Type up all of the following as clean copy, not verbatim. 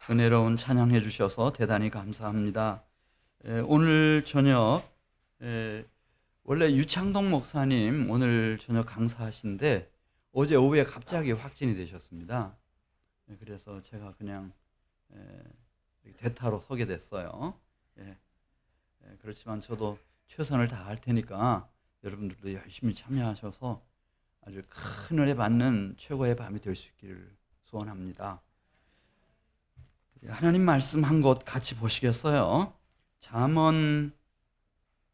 은혜로운 찬양해 주셔서 대단히 감사합니다. 오늘 저녁 원래 유창동 목사님 오늘 저녁 강사하신데 어제 오후에 갑자기 확진이 되셨습니다. 그래서 제가 그냥 대타로 서게 됐어요. 그렇지만 저도 최선을 다할 테니까 여러분들도 열심히 참여하셔서 아주 큰 은혜 받는 최고의 밤이 될 수 있기를 소원합니다. 하나님 말씀 한 곳 같이 보시겠어요? 잠언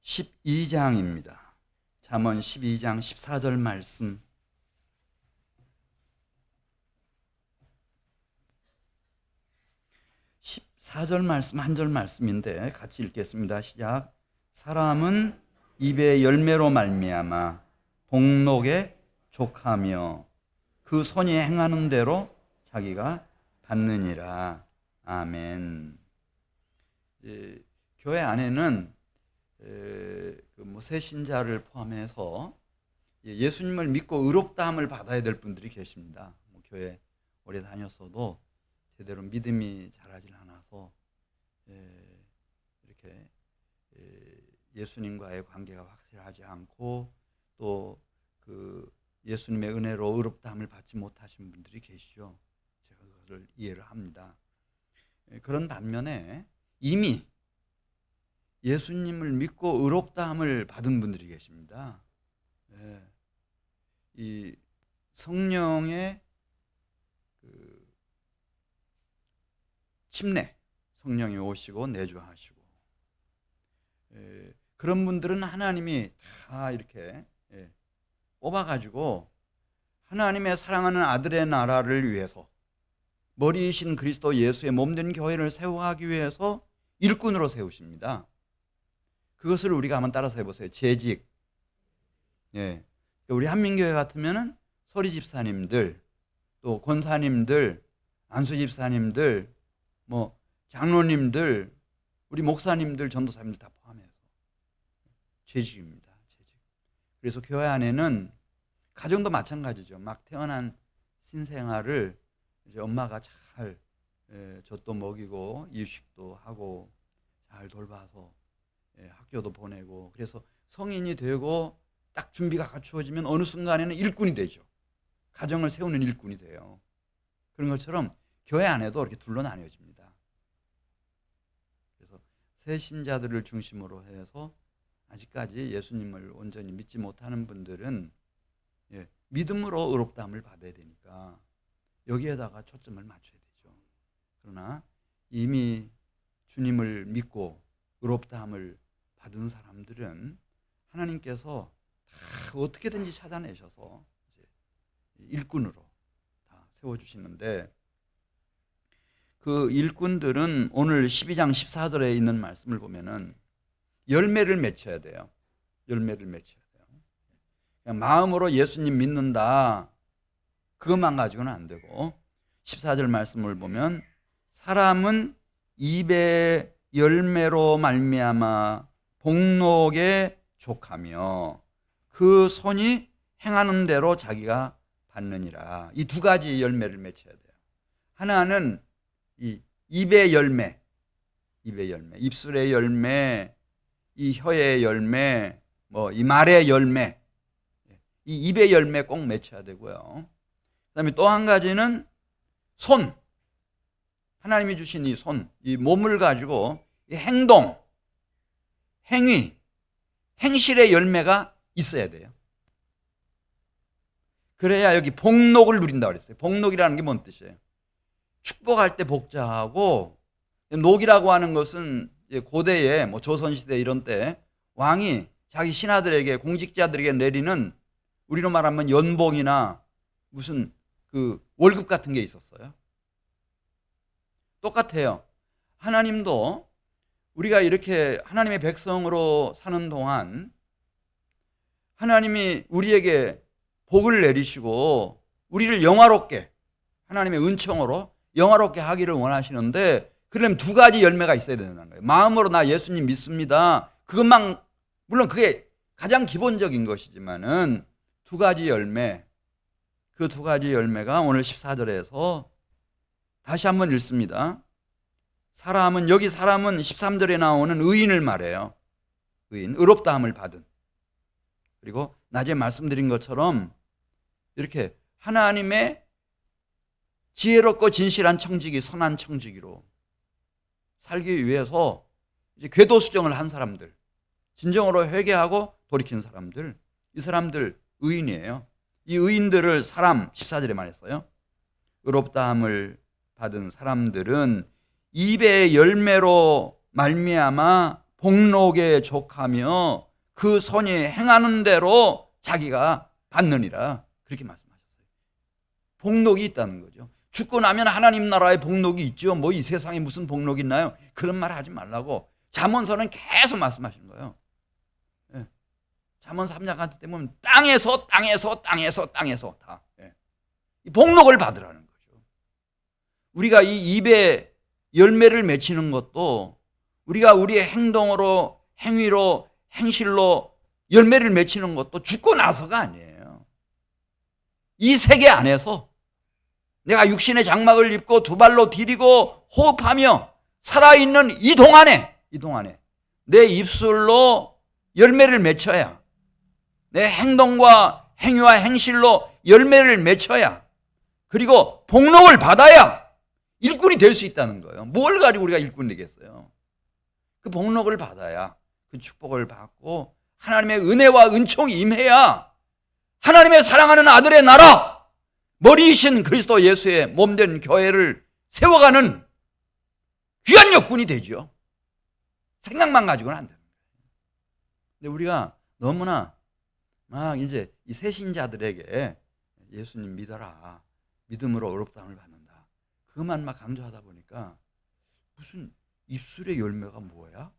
12장입니다. 잠언 12장 14절 말씀. 14절 말씀 한 절 말씀인데 같이 읽겠습니다. 시작. 사람은 입의 열매로 말미암아 복록에 족하며 그 손이 행하는 대로 자기가 받느니라. 아멘. 교회 안에는 새 신자를 포함해서 예수님을 믿고 의롭다함을 받아야 될 분들이 계십니다. 교회 오래 다녔어도 제대로 믿음이 자라질 않아서 이렇게 예수님과의 관계가 확실하지 않고 또 그 예수님의 은혜로 의롭다함을 받지 못하신 분들이 계시죠. 제가 그것을 이해를 합니다. 그런 반면에 이미 예수님을 믿고 의롭다함을 받은 분들이 계십니다. 이 성령의 침례, 성령이 오시고 내주하시고 그런 분들은 하나님이 다 이렇게 뽑아가지고 하나님의 사랑하는 아들의 나라를 위해서 머리이신 그리스도 예수의 몸된 교회를 세워가기 위해서 일꾼으로 세우십니다. 그것을 우리가 한번 따라서 해보세요. 재직. 우리 한민교회 같으면은 서리 집사님들, 또 권사님들, 안수 집사님들, 장로님들, 우리 목사님들, 전도사님들 다 포함해서 재직입니다. 재직. 그래서 교회 안에는 가정도 마찬가지죠. 막 태어난 신생아를 이제 엄마가 잘 젖도 먹이고 이유식도 하고 잘 돌봐서 학교도 보내고, 그래서 성인이 되고 딱 준비가 갖추어지면 어느 순간에는 일꾼이 되죠. 가정을 세우는 일꾼이 돼요. 그런 것처럼 교회 안에도 이렇게 둘로 나뉘어집니다. 그래서 새 신자들을 중심으로 해서 아직까지 예수님을 온전히 믿지 못하는 분들은 믿음으로 의롭다함을 받아야 되니까 여기에다가 초점을 맞춰야 되죠. 그러나 이미 주님을 믿고 의롭다함을 받은 사람들은 하나님께서 다 어떻게든지 찾아내셔서 이제 일꾼으로 다 세워주시는데, 그 일꾼들은 오늘 12장 14절에 있는 말씀을 보면은 열매를 맺혀야 돼요. 열매를 맺혀야 돼요. 그냥 마음으로 예수님 믿는다, 그것만 가지고는 안 되고, 14절 말씀을 보면 사람은 입의 열매로 말미암아 복록에 족하며 그 손이 행하는 대로 자기가 받느니라. 이 두 가지 열매를 맺혀야 돼요. 하나는 이 입의 열매, 입술의 열매, 이 혀의 열매, 이 말의 열매, 이 입의 열매 꼭 맺혀야 되고요. 그다음에 또 한 가지는 손, 하나님이 주신 이 손, 이 몸을 가지고 이 행동, 행위, 행실의 열매가 있어야 돼요. 그래야 여기 복록을 누린다고 그랬어요. 복록이라는 게 뭔 뜻이에요? 축복할 때 복자하고, 녹이라고 하는 것은 고대에 조선시대 이런 때 왕이 자기 신하들에게, 공직자들에게 내리는, 우리로 말하면 연봉이나 무슨 그 월급 같은 게 있었어요. 똑같아요. 하나님도 우리가 이렇게 하나님의 백성으로 사는 동안 하나님이 우리에게 복을 내리시고 우리를 영화롭게, 하나님의 은총으로 영화롭게 하기를 원하시는데, 그러려면 두 가지 열매가 있어야 된다는 거예요. 마음으로 나 예수님 믿습니다, 그것만, 물론 그게 가장 기본적인 것이지만은 두 가지 열매, 그 두 가지 열매가 오늘 14절에서 다시 한번 읽습니다. 사람은, 여기 사람은 13절에 나오는 의인을 말해요. 의인, 의롭다함을 받은. 그리고 낮에 말씀드린 것처럼 이렇게 하나님의 지혜롭고 진실한 청지기, 선한 청지기로 살기 위해서 이제 궤도 수정을 한 사람들, 진정으로 회개하고 돌이킨 사람들, 이 사람들 의인이에요. 이 의인들을 사람, 14절에 말했어요. 의롭다함을 받은 사람들은 입의 열매로 말미암아 복록에 족하며 그 선이 행하는 대로 자기가 받느니라, 그렇게 말씀하셨어요. 복록이 있다는 거죠. 죽고 나면 하나님 나라의 복록이 있죠. 뭐 이 세상에 무슨 복록이 있나요? 그런 말 하지 말라고 잠언서는 계속 말씀하시는 거예요. 예. 잠언 3장 같은 때 보면 땅에서 다 이 복록을 받으라는 거죠. 우리가 이 입에 열매를 맺히는 것도 우리가 우리의 행동으로, 행위로, 행실로 열매를 맺히는 것도 죽고 나서가 아니에요. 이 세계 안에서 내가 육신의 장막을 입고 두 발로 디디고 호흡하며 살아있는 이 동안에 내 입술로 열매를 맺혀야, 내 행동과 행위와 행실로 열매를 맺혀야, 그리고 복록을 받아야 일꾼이 될 수 있다는 거예요. 뭘 가지고 우리가 일꾼이 되겠어요? 그 복록을 받아야, 그 축복을 받고 하나님의 은혜와 은총이 임해야 하나님의 사랑하는 아들의 나라, 머리이신 그리스도 예수의 몸된 교회를 세워가는 귀한 역군이 되죠. 생각만 가지고는 안 됩니다. 근데 우리가 너무나 막 이제 이 새신자들에게 예수님 믿어라, 믿음으로 의롭다함을 받는다, 그것만 막 강조하다 보니까 무슨 입술의 열매가 뭐야?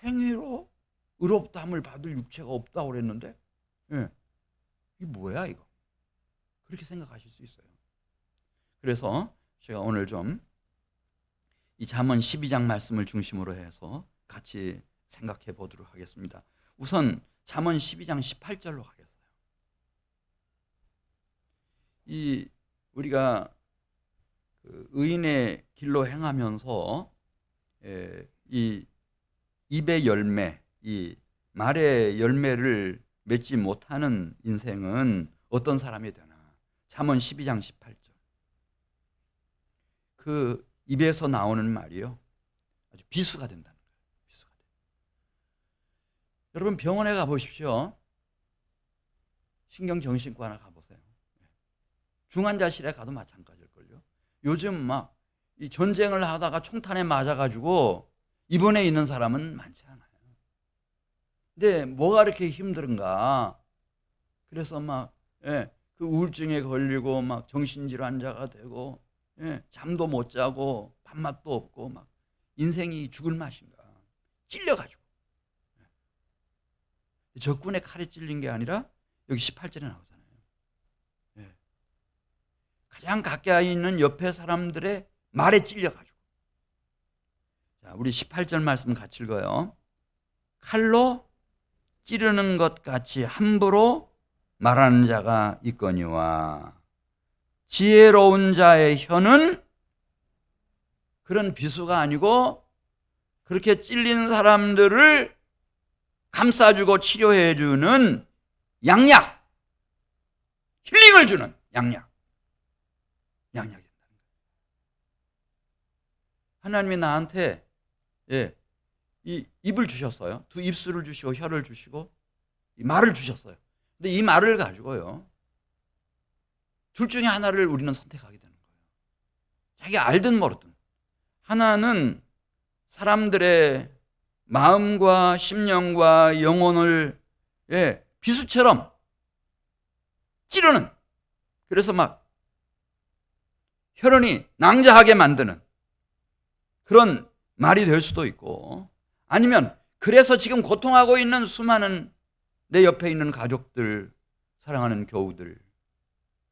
행위로 의롭다함을 받을 육체가 없다고 그랬는데, 예. 이게 뭐야 이거? 그렇게 생각하실 수 있어요. 그래서 제가 오늘 좀 이 잠언 12장 말씀을 중심으로 해서 같이 생각해 보도록 하겠습니다. 우선 잠언 12장 18절로 가겠어요. 이 우리가 그 의인의 길로 행하면서 이 입의 열매, 이 말의 열매를 맺지 못하는 인생은 어떤 사람이 되나? 잠언 12장 18절. 그 입에서 나오는 말이요, 아주 비수가 된다는 거예요. 비수가 돼. 여러분 병원에 가 보십시오. 신경정신과나 가보세요. 중환자실에 가도 마찬가지일걸요. 요즘 막 이 전쟁을 하다가 총탄에 맞아가지고 입원해 있는 사람은 많지 않아요. 근데 뭐가 이렇게 힘든가? 그래서 막 그 우울증에 걸리고 막 정신질환자가 되고, 잠도 못 자고 밥맛도 없고 막 인생이 죽을 맛인가? 찔려가지고. 적군의 칼에 찔린 게 아니라 여기 18절에 나오잖아요. 가장 가까이 있는 옆에 사람들의 말에 찔려가지고. 자, 우리 18절 말씀 같이 읽어요. 칼로 찌르는 것 같이 함부로 말하는 자가 있거니와 지혜로운 자의 혀는 그런 비수가 아니고 그렇게 찔린 사람들을 감싸주고 치료해주는 양약, 힐링을 주는 양약이 된다는 거예요. 하나님이 나한테 이 입을 주셨어요. 두 입술을 주시고 혀를 주시고 이 말을 주셨어요. 근데 이 말을 가지고요, 둘 중에 하나를 우리는 선택하게 되는 거예요. 자기가 알든 모르든. 하나는 사람들의 마음과 심령과 영혼을 비수처럼 찌르는, 그래서 막 혈흔이 낭자하게 만드는 그런 말이 될 수도 있고, 아니면 그래서 지금 고통하고 있는 수많은 내 옆에 있는 가족들, 사랑하는 교우들,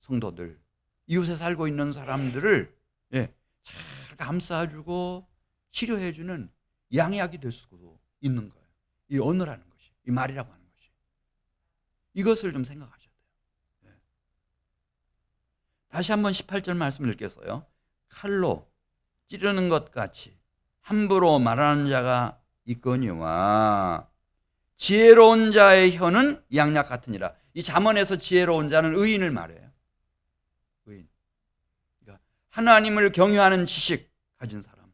성도들, 이웃에 살고 있는 사람들을 잘 감싸주고 치료해주는 양약이 될 수도 있는 거예요. 이 언어라는 것이, 이 말이라고 하는 것이. 이것을 좀 생각하셔야 돼요. 다시 한번 18절 말씀을 읽겠어요. 칼로 찌르는 것 같이 함부로 말하는 자가 있거니와 지혜로운 자의 혀는 양약 같으니라. 이 잠언에서 지혜로운 자는 의인을 말해요. 의인. 그러니까 하나님을 경외하는 지식 가진 사람.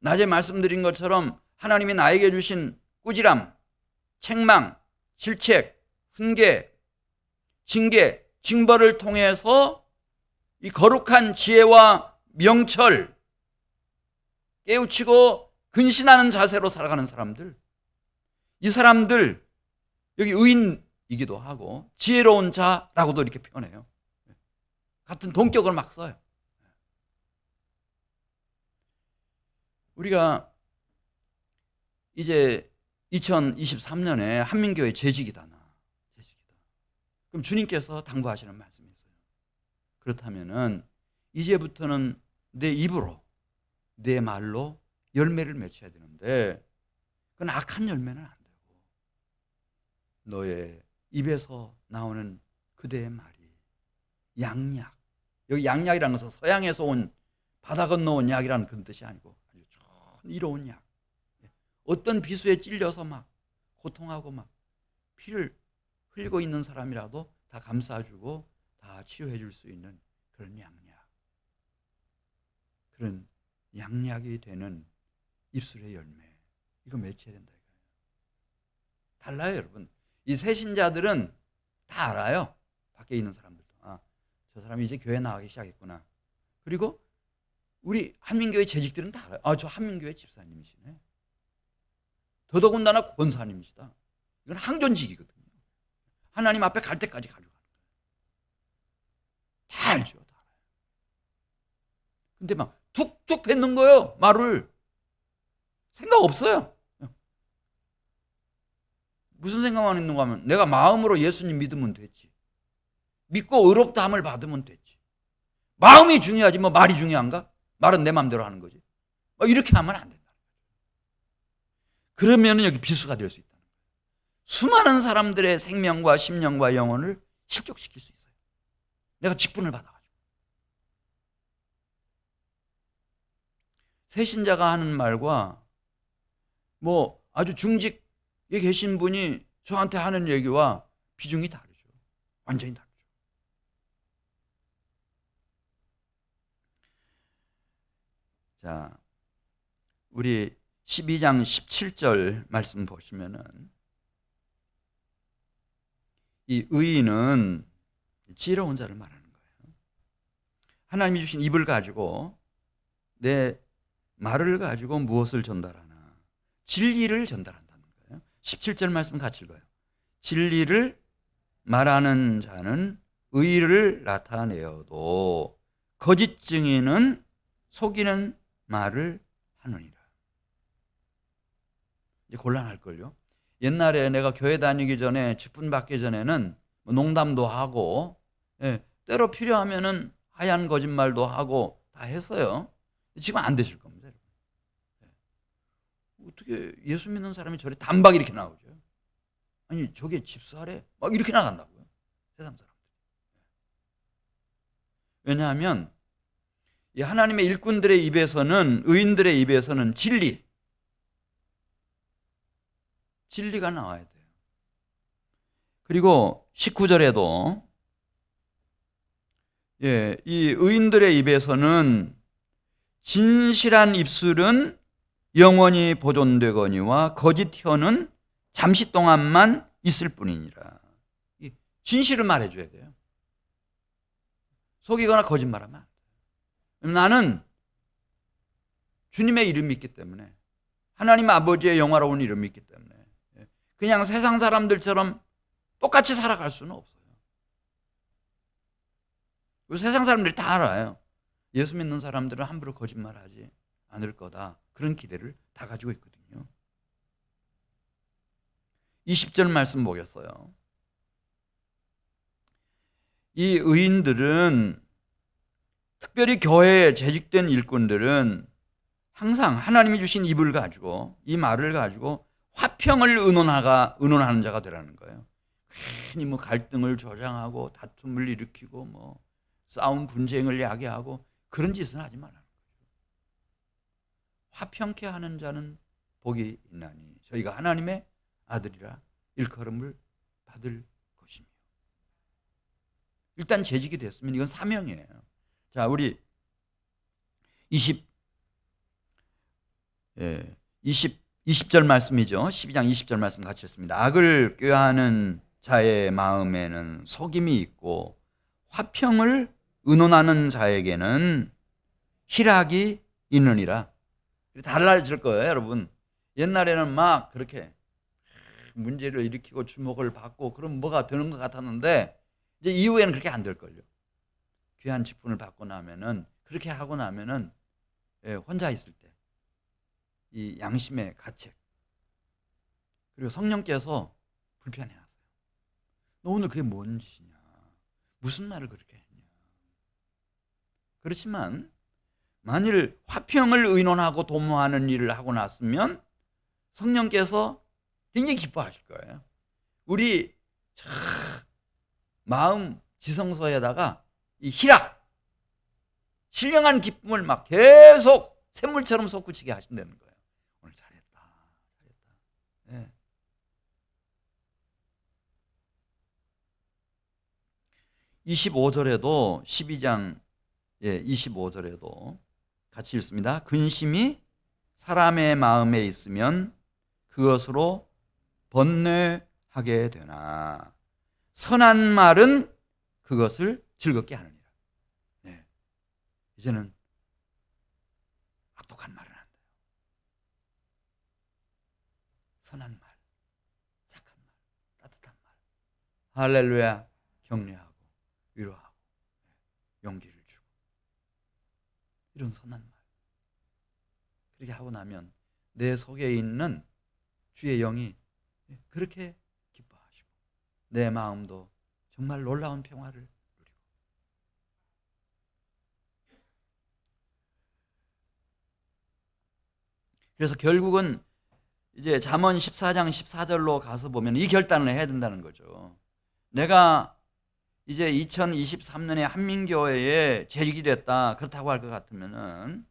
낮에 말씀드린 것처럼 하나님이 나에게 주신 꾸지람, 책망, 질책, 훈계, 징계, 징벌을 통해서 이 거룩한 지혜와 명철 깨우치고 근신하는 자세로 살아가는 사람들, 이 사람들 여기 의인이기도 하고 지혜로운 자라고도 이렇게 표현해요. 같은 동격을 막 써요. 우리가 이제 2023년에 한민교회 재직이다. 그럼 주님께서 당부하시는 말씀이 있어요. 그렇다면은 이제부터는 내 입으로, 내 말로 열매를 맺혀야 되는데 그건 악한 열매는 안 되고 너의 입에서 나오는 그대의 말이 양약. 여기 양약이라는 것은 서양에서 온 바다 건너온 약이라는 그런 뜻이 아니고 아주 이로운 약. 어떤 비수에 찔려서 막 고통하고 막 피를 흘리고 있는 사람이라도 다 감싸주고 다 치유해 줄 수 있는 그런 양약. 그런 양약이 되는 입술의 열매. 이거 맺혀야 된다. 달라요, 여러분. 이 새신자들은 다 알아요. 밖에 있는 사람들도. 아, 저 사람이 이제 교회 나가기 시작했구나. 그리고 우리 한민교회 재직들은 다 알아요. 아, 저 한민교회 집사님이시네. 더더군다나 권사님이시다. 이건 항존직이거든요. 하나님 앞에 갈 때까지 가져가는 거예요. 다 알죠. 다 알아요. 근데 막 툭툭 뱉는 거예요. 말을. 생각 없어요. 무슨 생각만 있는가 하면 내가 마음으로 예수님 믿으면 됐지. 믿고 의롭다함을 받으면 됐지. 마음이 중요하지 뭐 말이 중요한가? 말은 내 마음대로 하는 거지. 이렇게 하면 안 된다. 그러면 여기 비수가 될 수 있다는 거예요. 수많은 사람들의 생명과 심령과 영혼을 실족시킬 수 있어요. 내가 직분을 받아가지고. 새신자가 하는 말과 뭐 아주 중직에 계신 분이 저한테 하는 얘기와 비중이 다르죠. 완전히 다르죠. 자, 우리 12장 17절 말씀 보시면은 이 의인은 지혜로운 자를 말하는 거예요. 하나님이 주신 입을 가지고 내 말을 가지고 무엇을 전달하나? 진리를 전달한다는 거예요. 17절 말씀 같이 읽어요. 진리를 말하는 자는 의를 나타내어도 거짓 증인은 속이는 말을 하느니라. 이제 곤란할걸요. 옛날에 내가 교회 다니기 전에 직분 받기 전에는 농담도 하고 때로 필요하면은 하얀 거짓말도 하고 다 했어요. 지금 안 되실 겁니다. 어떻게 예수 믿는 사람이 저래 단박 이렇게 나오죠? 아니 저게 집사래? 막 이렇게 나간다고요. 세상 사람들. 왜냐하면 이 하나님의 일꾼들의 입에서는 의인들의 입에서는 진리가 나와야 돼요. 그리고 19절에도 이 의인들의 입에서는 진실한 입술은 영원히 보존되거니와 거짓 혀는 잠시 동안만 있을 뿐이니라. 진실을 말해줘야 돼요. 속이거나 거짓말하면 안 돼요. 나는 주님의 이름이 있기 때문에 하나님 아버지의 영화로운 이름이 있기 때문에 그냥 세상 사람들처럼 똑같이 살아갈 수는 없어요. 세상 사람들이 다 알아요. 예수 믿는 사람들은 함부로 거짓말하지 않을 거다. 그런 기대를 다 가지고 있거든요. 20절 말씀 보겠어요. 이 의인들은 특별히 교회에 재직된 일꾼들은 항상 하나님이 주신 입을 가지고 이 말을 가지고 화평을 의논하는 자가 되라는 거예요. 괜히 뭐 갈등을 조장하고 다툼을 일으키고 뭐 싸움 분쟁을 야기하고 그런 짓은 하지 말라는 거죠. 화평케 하는 자는 복이 있나니 저희가 하나님의 아들이라 일컬음을 받을 것이며. 일단 재직이 됐으면 이건 사명이에요. 자, 우리 20절 말씀이죠. 12장 20절 말씀 같이 했습니다. 악을 꾀하는 자의 마음에는 속임이 있고 화평을 의논하는 자에게는 희락이 있느니라. 달라질 거예요, 여러분. 옛날에는 막 그렇게 문제를 일으키고 주목을 받고 그럼 뭐가 되는 것 같았는데 이제 이후에는 그렇게 안 될걸요. 귀한 직분을 받고 나면은 그렇게 하고 나면은 혼자 있을 때 이 양심의 가책 그리고 성령께서 불편해하세요. 너 오늘 그게 뭔 짓이냐? 무슨 말을 그렇게 했냐? 그렇지만 만일 화평을 의논하고 도모하는 일을 하고 났으면 성령께서 굉장히 기뻐하실 거예요. 우리 마음 지성소에다가 이 희락, 신령한 기쁨을 막 계속 샘물처럼 솟구치게 하신다는 거예요. 오늘 잘했다. 네. 25절에도 12장 25절에도 같이 읽습니다. 근심이 사람의 마음에 있으면 그것으로 번뇌하게 되나 선한 말은 그것을 즐겁게 하느니라. 네. 이제는 악독한 말은 안 돼요. 선한 말, 착한 말, 따뜻한 말, 할렐루야, 격려하고 위로하고 용기를 주고 이런 선한 말 그렇게 하고 나면 내 속에 있는 주의 영이 그렇게 기뻐하시고 내 마음도 정말 놀라운 평화를 누리고. 그래서 결국은 이제 잠언 14장 14절로 가서 보면 이 결단을 해야 된다는 거죠. 내가 이제 2023년에 한민교회에 재직이 됐다 그렇다고 할 것 같으면은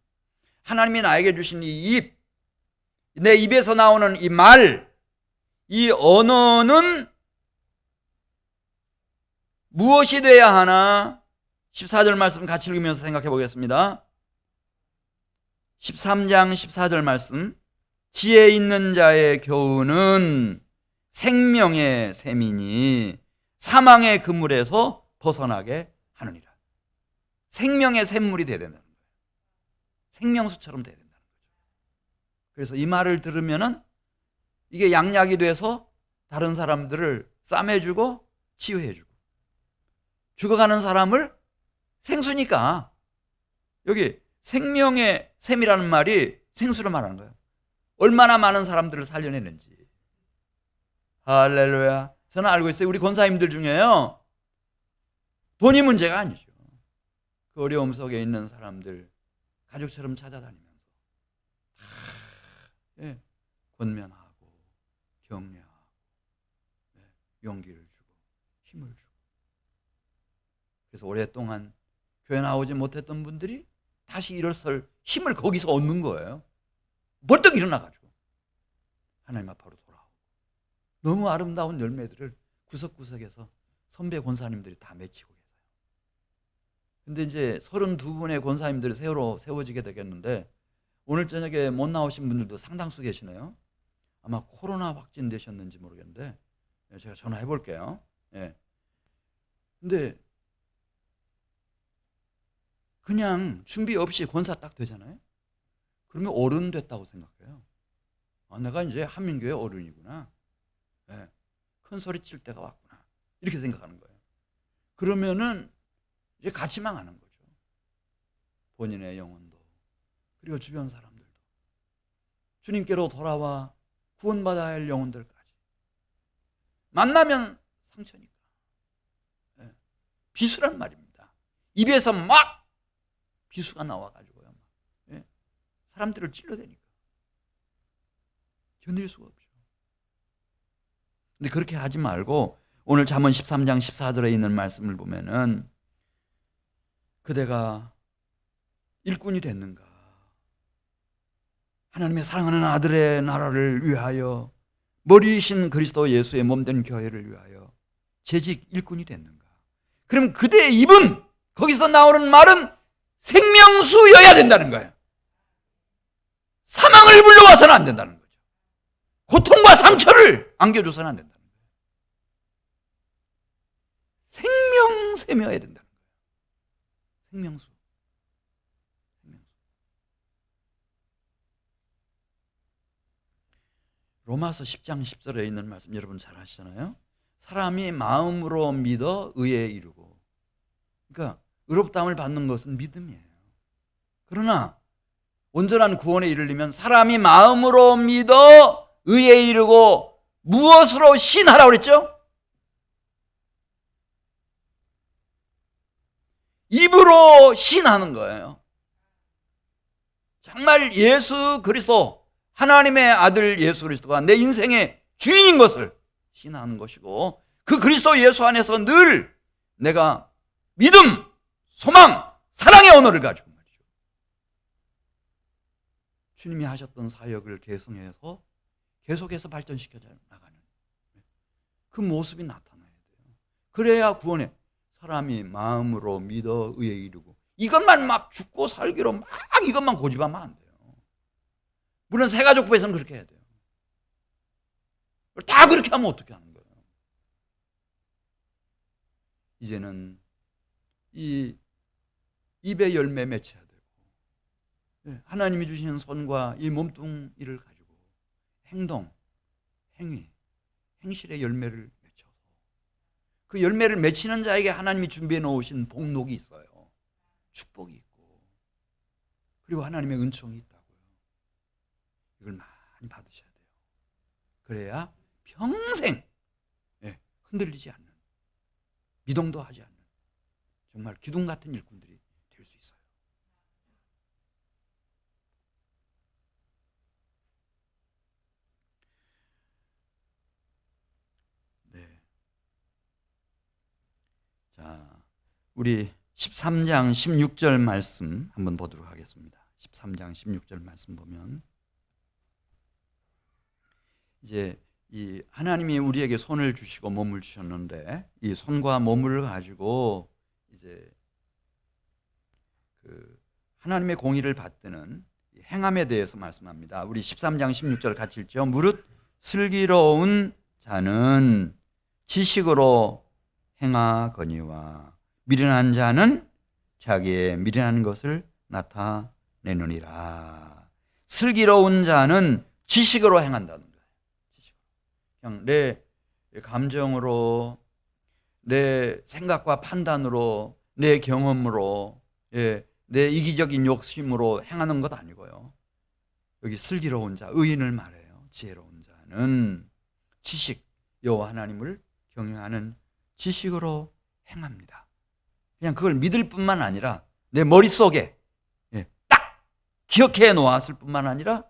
하나님이 나에게 주신 이 입, 내 입에서 나오는 이 말, 이 언어는 무엇이 돼야 하나? 14절 말씀 같이 읽으면서 생각해 보겠습니다. 13장 14절 말씀. 지혜 있는 자의 교훈은 생명의 샘이니 사망의 그물에서 벗어나게 하느니라. 생명의 샘물이 되야 된다는 거예요. 생명수처럼 돼야 된다는 거죠. 그래서 이 말을 들으면은 이게 양약이 돼서 다른 사람들을 싸매주고 치유해주고 죽어가는 사람을 생수니까 여기 생명의 샘이라는 말이 생수를 말하는 거예요. 얼마나 많은 사람들을 살려내는지. 할렐루야. 저는 알고 있어요. 우리 권사님들 중에요. 돈이 문제가 아니죠. 그 어려움 속에 있는 사람들 가족처럼 찾아다니면서 권면하고 격려하고 용기를 주고 힘을 주고. 그래서 오랫동안 교회 나오지 못했던 분들이 다시 일어설 힘을 거기서 얻는 거예요. 벌떡 일어나가지고 하나님 앞으로 돌아오고 너무 아름다운 열매들을 구석구석에서 선배 권사님들이 다 맺히고 계세요. 근데 이제 32분의 권사님들이 새로 세워지게 되겠는데 오늘 저녁에 못 나오신 분들도 상당수 계시네요. 아마 코로나 확진되셨는지 모르겠는데 제가 전화해 볼게요. 근데 그냥 준비 없이 권사 딱 되잖아요. 그러면 어른 됐다고 생각해요. 내가 이제 한민교회 어른이구나. 큰 소리 칠 때가 왔구나. 이렇게 생각하는 거예요. 그러면은 이제 같이 망하는 거죠. 본인의 영혼도 그리고 주변 사람들도 주님께로 돌아와 구원받아야 할 영혼들까지 만나면 상처니까. 비수란 말입니다. 입에서 막 비수가 나와가지고요. 사람들을 찔러대니까 견딜 수가 없죠. 근데 그렇게 하지 말고 오늘 잠언 13장 14절에 있는 말씀을 보면은 그대가 일꾼이 됐는가? 하나님의 사랑하는 아들의 나라를 위하여 머리이신 그리스도 예수의 몸된 교회를 위하여 재직 일꾼이 됐는가? 그럼 그대의 입은, 거기서 나오는 말은 생명수여야 된다는 거예요. 사망을 불러와서는 안 된다는 거죠. 고통과 상처를 안겨줘서는 안 된다는 거예요. 생명샘여야 된다는 거예요. 생명수. 로마서 10장 10절에 있는 말씀 여러분 잘 아시잖아요. 사람이 마음으로 믿어 의에 이르고, 그러니까 의롭다함을 받는 것은 믿음이에요. 그러나 온전한 구원에 이르려면 사람이 마음으로 믿어 의에 이르고 무엇으로 신하라고 그랬죠? 입으로 신하는 거예요. 정말 예수 그리스도, 하나님의 아들 예수 그리스도가 내 인생의 주인인 것을 신하는 것이고, 그 그리스도 예수 안에서 늘 내가 믿음, 소망, 사랑의 언어를 가지고 말이죠. 주님이 하셨던 사역을 계승해서 계속해서 발전시켜 나가는 그 모습이 나타나야 돼요. 그래야 구원해. 사람이 마음으로 믿어 의에 이르고, 이것만 막 죽고 살기로 막 이것만 고집하면 안 돼요. 물론 새가족부에서는 그렇게 해야 돼요. 다 그렇게 하면 어떻게 하는 거예요? 이제는 이 입의 열매 맺혀야 되고, 하나님이 주신 손과 이 몸뚱이를 가지고 행동, 행위, 행실의 열매를 맺혀서 그 열매를 맺히는 자에게 하나님이 준비해 놓으신 복록이 있어요. 축복이 있고, 그리고 하나님의 은총이 있다고요. 이걸 많이 받으셔야 돼요. 그래야 평생 흔들리지 않는, 미동도 하지 않는 정말 기둥 같은 일꾼들이 될 수 있어요. 네. 자, 우리 13장 16절 말씀 한번 보도록 하겠습니다. 13장 16절 말씀 보면, 이제 이 하나님이 우리에게 손을 주시고 몸을 주셨는데, 이 손과 몸을 가지고 이제 그 하나님의 공의를 받드는 행함에 대해서 말씀합니다. 우리 13장 16절 같이 읽죠. 무릇 슬기로운 자는 지식으로 행하거니와 미련한 자는 자기의 미련한 것을 나타내느니라. 슬기로운 자는 지식으로 행한다는 거예요. 그냥 내 감정으로, 내 생각과 판단으로, 내 경험으로, 내 이기적인 욕심으로 행하는 것 아니고요. 여기 슬기로운 자, 의인을 말해요. 지혜로운 자는 지식, 여호와 하나님을 경외하는 지식으로 행합니다. 그냥 그걸 믿을 뿐만 아니라 내 머릿속에 딱 기억해 놓았을 뿐만 아니라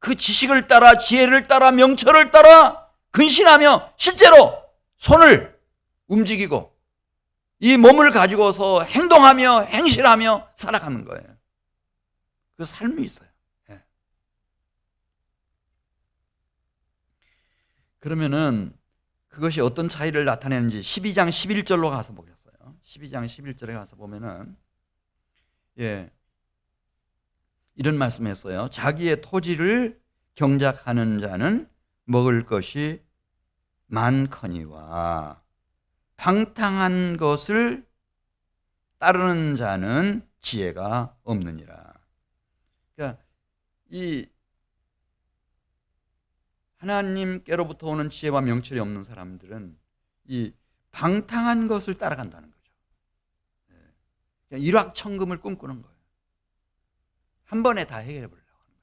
그 지식을 따라, 지혜를 따라, 명철을 따라 근신하며 실제로 손을 움직이고 이 몸을 가지고서 행동하며 행실하며 살아가는 거예요. 그 삶이 있어요. 그러면은 그것이 어떤 차이를 나타내는지 12장 11절로 가서 보겠어요. 12장 11절에 가서 보면은 이런 말씀했어요. 자기의 토지를 경작하는 자는 먹을 것이 많거니와 방탕한 것을 따르는 자는 지혜가 없느니라. 그러니까 이 하나님께로부터 오는 지혜와 명철이 없는 사람들은 이 방탕한 것을 따라간다는 거죠. 일확천금을 꿈꾸는 거예요. 한 번에 다 해결해 보려고 하는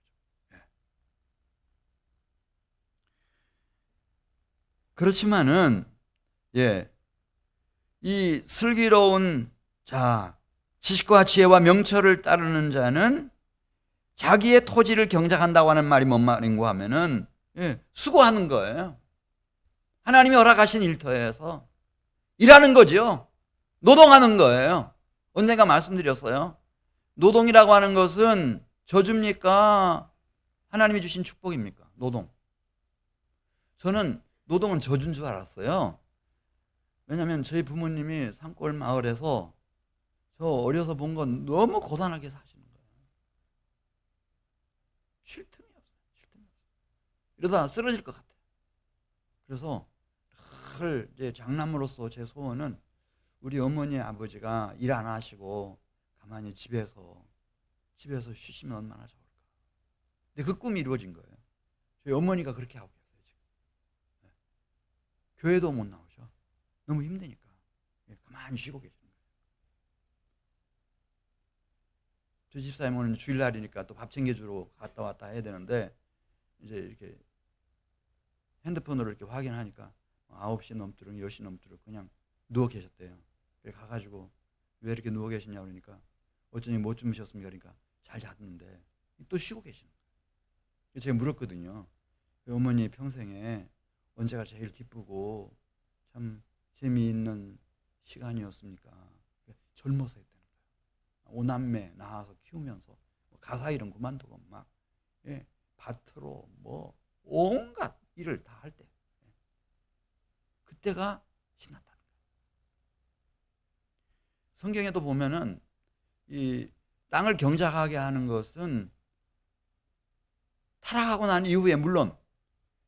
거죠. 그렇지만은 이 슬기로운 자, 지식과 지혜와 명철을 따르는 자는 자기의 토지를 경작한다고 하는 말이 뭔 말인가 하면은 수고하는 거예요. 하나님이 허락하신 일터에서 일하는 거죠. 노동하는 거예요. 언젠가 말씀드렸어요. 노동이라고 하는 것은 저줍니까? 하나님이 주신 축복입니까? 노동. 저는 노동은 저주인 줄 알았어요. 왜냐하면 저희 부모님이 산골 마을에서 저 어려서 본 건 너무 고단하게 사시는 거예요. 쉴 틈이 없어요. 쉴 틈이 없어요. 이러다 쓰러질 것 같아요. 그래서 늘 이제 장남으로서 제 소원은 우리 어머니 아버지가 일 안 하시고 가만히 집에서 쉬시면 얼마나 좋을까. 근데 그 꿈이 이루어진 거예요. 저희 어머니가 그렇게 하고 계세요 지금. 네. 교회도 못 나오셔. 너무 힘드니까 가만히 쉬고 계시는 거예요. 저 집사님은 주일날이니까 또 밥 챙겨주러 갔다 왔다 해야 되는데 이제 이렇게 핸드폰으로 이렇게 확인하니까 9시 넘도록 10시 넘도록 그냥 누워 계셨대요. 그래 가가지고 왜 이렇게 누워 계시냐 그러니까 어쩌니 못 주무셨습니까? 그러니까 잘 잤는데 또 쉬고 계시는 거예요. 제가 물었거든요. 어머니 평생에 언제가 제일 기쁘고 참 재미있는 시간이었습니까? 젊어서 했다는 거예요. 5남매 낳아서 키우면서 가사 일은 그만두고 막 밭으로 뭐 온갖 일을 다 할 때 그때가 신났다는 거예요. 성경에도 보면은 이 땅을 경작하게 하는 것은 타락하고 난 이후에 물론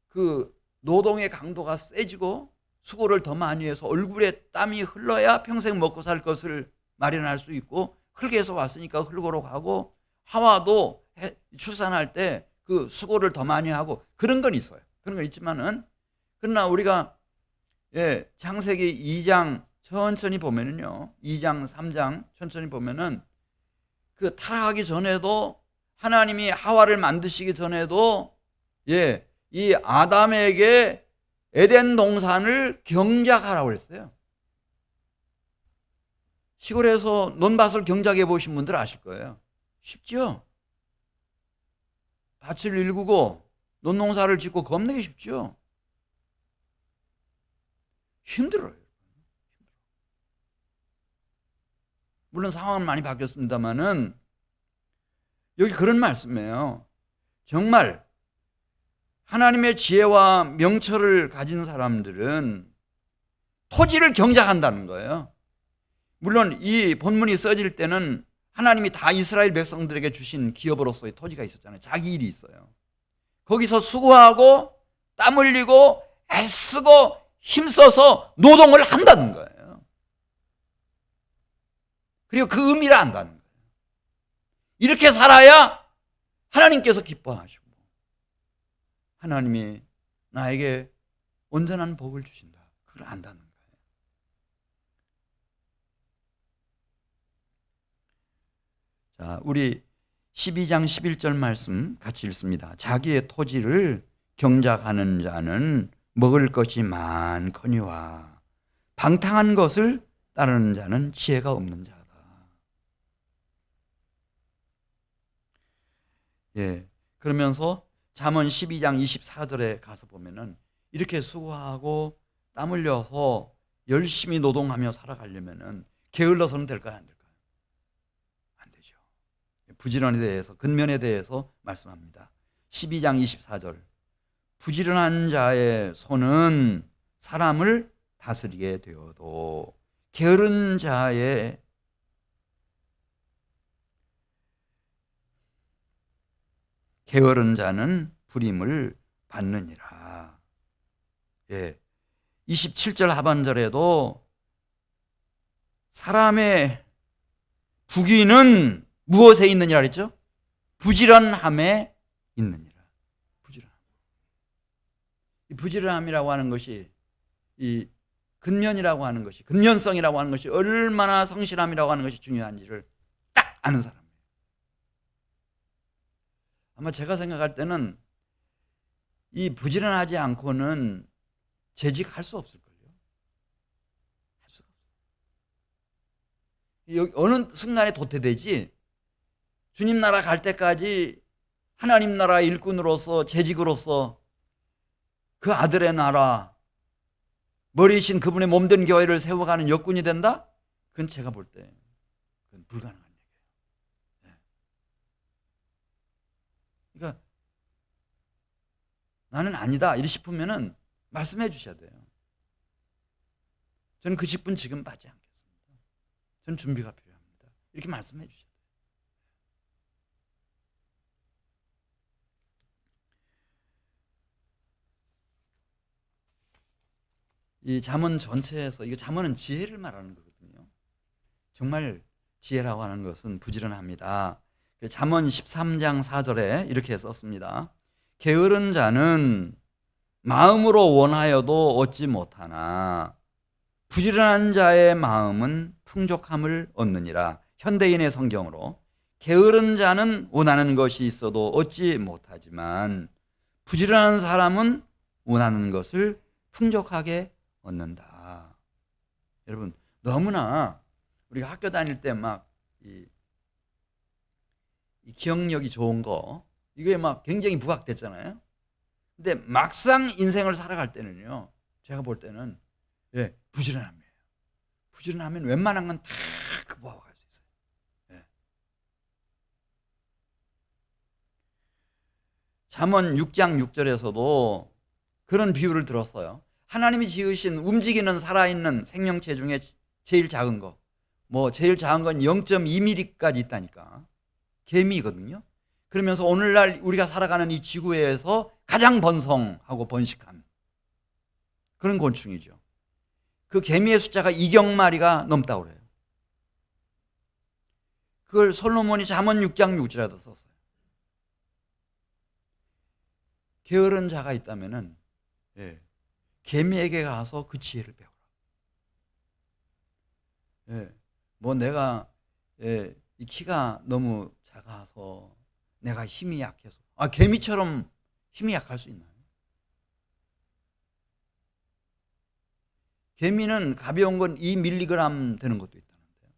그 노동의 강도가 세지고 수고를 더 많이 해서 얼굴에 땀이 흘러야 평생 먹고 살 것을 마련할 수 있고 흙에서 왔으니까 흙으로 가고 하와도 출산할 때 그 수고를 더 많이 하고 그런 건 있어요. 그런 건 있지만은 그러나 우리가 창세기 2장 천천히 보면은요. 2장 3장 천천히 보면은 그 타락하기 전에도 하나님이 하와를 만드시기 전에도 이 아담에게 에덴 동산을 경작하라고 했어요. 시골에서 논밭을 경작해 보신 분들 아실 거예요. 쉽죠? 밭을 일구고 논농사를 짓고 겁내기 쉽죠? 힘들어요. 물론 상황은 많이 바뀌었습니다만은 여기 그런 말씀이에요. 정말 하나님의 지혜와 명철을 가진 사람들은 토지를 경작한다는 거예요. 물론 이 본문이 써질 때는 하나님이 다 이스라엘 백성들에게 주신 기업으로서의 토지가 있었잖아요. 자기 일이 있어요. 거기서 수고하고 땀 흘리고 애쓰고 힘써서 노동을 한다는 거예요. 그리고 그 의미를 안다는 거예요. 이렇게 살아야 하나님께서 기뻐하시고 하나님이 나에게 온전한 복을 주신다. 그걸 안다는 거예요. 자, 우리 12장 11절 말씀 같이 읽습니다. 자기의 토지를 경작하는 자는 먹을 것이 많거니와 방탕한 것을 따르는 자는 지혜가 없는 자다. 그러면서 잠언 12장 24절에 가서 보면은 이렇게 수고하고 땀 흘려서 열심히 노동하며 살아가려면은 게을러서는 될까요? 안 될까요? 안 되죠. 부지런에 대해서, 근면에 대해서 말씀합니다. 12장 24절. 부지런한 자의 손은 사람을 다스리게 되어도 게으른 자는 불임을 받느니라. 27절 하반절에도 사람의 부귀는 무엇에 있느니라 그랬죠? 부지런함에 있느니라. 이 부지런함이라고 하는 것이 이 근면이라고 하는 것이 근면성이라고 하는 것이 얼마나 성실함이라고 하는 것이 중요한지를 딱 아는 사람이에요. 아마 제가 생각할 때는 이 부지런하지 않고는 재직할 수 없을걸요. 할 수가 없어요. 여기 어느 순간에 도태되지 주님 나라 갈 때까지 하나님 나라 일꾼으로서 재직으로서 그 아들의 나라 머리이신 그분의 몸된 교회를 세워가는 역군이 된다? 그건 제가 볼 때 그건 불가능한 얘기예요. 그러니까 나는 아니다 이리 싶으면은 말씀해 주셔야 돼요. 저는 그 10분 지금 받지 않겠습니다. 저는 준비가 필요합니다. 이렇게 말씀해 주셔야 돼요. 이 잠언 전체에서 이거 잠언은 지혜를 말하는 거거든요. 정말 지혜라고 하는 것은 부지런합니다. 잠언 13장 4절에 이렇게 썼습니다. 게으른 자는 마음으로 원하여도 얻지 못하나 부지런한 자의 마음은 풍족함을 얻느니라. 현대인의 성경으로 게으른 자는 원하는 것이 있어도 얻지 못하지만 부지런한 사람은 원하는 것을 풍족하게 얻는다. 여러분, 너무나 우리가 학교 다닐 때 막 이 기억력이 좋은 거 이게 막 굉장히 부각됐잖아요. 근데 막상 인생을 살아갈 때는요, 제가 볼 때는 부지런함이에요. 부지런하면 웬만한 건 다 극복할 수 있어요. 예. 잠언 6장 6절에서도 그런 비유를 들었어요. 하나님이 지으신 움직이는 살아있는 생명체 중에 제일 작은 거, 제일 작은 건 0.2mm까지 있다니까. 개미거든요. 그러면서 오늘날 우리가 살아가는 이 지구에서 가장 번성하고 번식한 그런 곤충이죠. 그 개미의 숫자가 2억 마리가 넘다고 그래요. 그걸 솔로몬이 잠언 6장 6절에도 썼어요. 게으른 자가 있다면은 개미에게 가서 그 지혜를 배우라. 내가 이 키가 너무 작아서 내가 힘이 약해서 개미처럼 힘이 약할 수 있나요? 개미는 가벼운 건 2mg 되는 것도 있다는데요.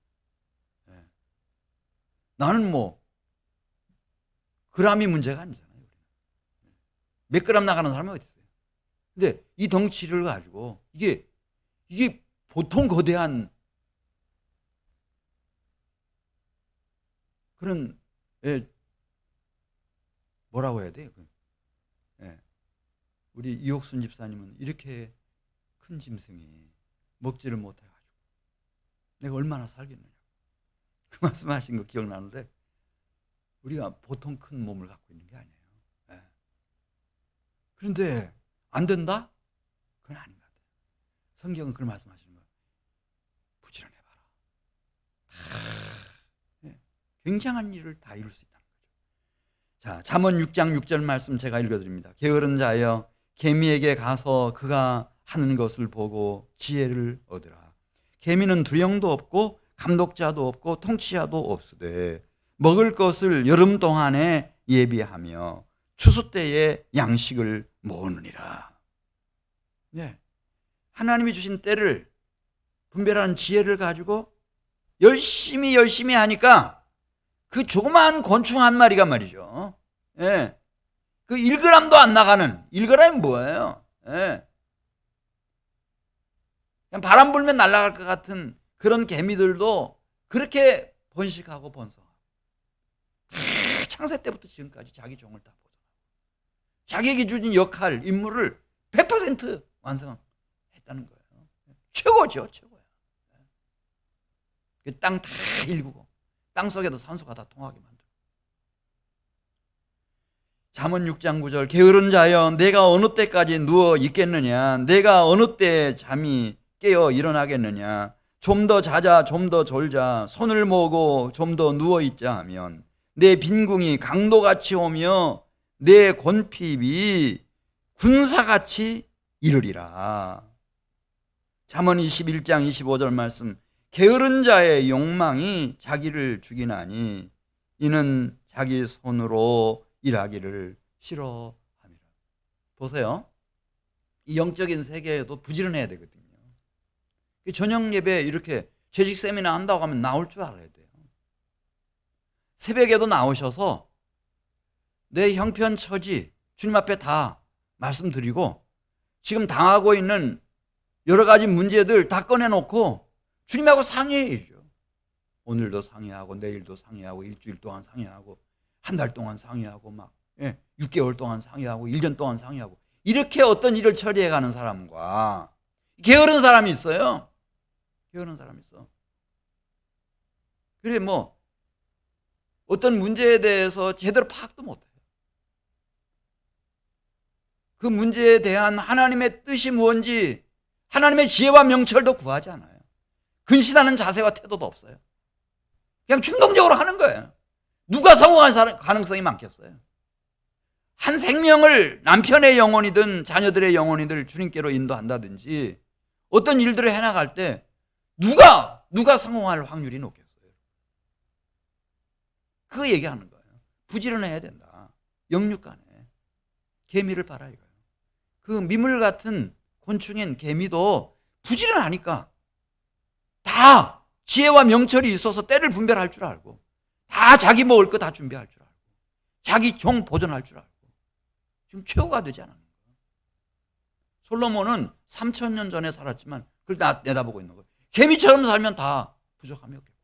나는 그람이 문제가 아니잖아요. 몇 그램 나가는 사람이 어디 있어요? 근데 이 덩치를 가지고 이게 보통 거대한 그런 뭐라고 해야 돼요? 우리 이옥순 집사님은 이렇게 큰 짐승이 먹지를 못해가지고 내가 얼마나 살겠느냐 그 말씀하신 거 기억나는데 우리가 보통 큰 몸을 갖고 있는 게 아니에요. 그런데 안 된다? 그건 아닌 것 같아요. 성경은 그런 말씀하시는 거예요. 부지런해봐라. 굉장한 일을 다 이룰 수 있다는 거죠. 자, 잠언 6장 6절 말씀 제가 읽어드립니다. 게으른 자여 개미에게 가서 그가 하는 것을 보고 지혜를 얻으라. 개미는 두령도 없고 감독자도 없고 통치자도 없으되 먹을 것을 여름 동안에 예비하며 추수 때에 양식을 모으느니라. 하나님이 주신 때를 분별하는 지혜를 가지고 열심히 하니까 그 조그마한 곤충 한 마리가 말이죠. 그 1g도 안 나가는 1g이 뭐예요? 그냥 바람 불면 날아갈 것 같은 그런 개미들도 그렇게 번식하고 번성하고 창세 때부터 지금까지 자기 종을 다 보존하고 자기에게 주신 역할, 임무를 100% 완성했다는 거예요. 최고죠, 최고야. 그 땅 다 일구고 땅 속에도 산소가 다 통하게 만들고. 잠언 6장 9절 게으른 자여 내가 어느 때까지 누워 있겠느냐 내가 어느 때 잠이 깨어 일어나겠느냐 좀 더 자자 좀 더 졸자 손을 모으고 좀 더 누워 있자 하면 내 빈궁이 강도같이 오며 내 곤핍이 군사같이 이르리라. 잠언 21장 25절 말씀 게으른 자의 욕망이 자기를 죽이나니 이는 자기 손으로 일하기를 싫어함이라. 보세요. 이 영적인 세계에도 부지런해야 되거든요. 저녁 예배 이렇게 재직 세미나 한다고 하면 나올 줄 알아야 돼요. 새벽에도 나오셔서 내 형편처지 주님 앞에 다 말씀드리고 지금 당하고 있는 여러 가지 문제들 다 꺼내놓고 주님하고 상의해야죠. 오늘도 상의하고 내일도 상의하고 일주일 동안 상의하고 한 달 동안 상의하고 6개월 동안 상의하고 1년 동안 상의하고 이렇게 어떤 일을 처리해 가는 사람과 게으른 사람이 있어요. 게으른 사람이 있어. 그래 뭐 어떤 문제에 대해서 제대로 파악도 못해요. 그 문제에 대한 하나님의 뜻이 뭔지, 하나님의 지혜와 명철도 구하지 않아요. 근신하는 자세와 태도도 없어요. 그냥 충동적으로 하는 거예요. 누가 성공할 가능성이 많겠어요? 한 생명을 남편의 영혼이든 자녀들의 영혼이든 주님께로 인도한다든지 어떤 일들을 해나갈 때 누가 성공할 확률이 높겠어요? 그 얘기하는 거예요. 부지런해야 된다. 영육간에 개미를 봐라 이거예요. 그 미물 같은 곤충인 개미도 부지런하니까 다 지혜와 명철이 있어서 때를 분별할 줄 알고, 다 자기 먹을 거 다 준비할 줄 알고, 자기 종 보존할 줄 알고 지금 최후가 되지 않았는가. 솔로몬은 3000년 전에 살았지만 그걸 내다보고 있는 거예요. 개미처럼 살면 다 부족함이 없겠구나.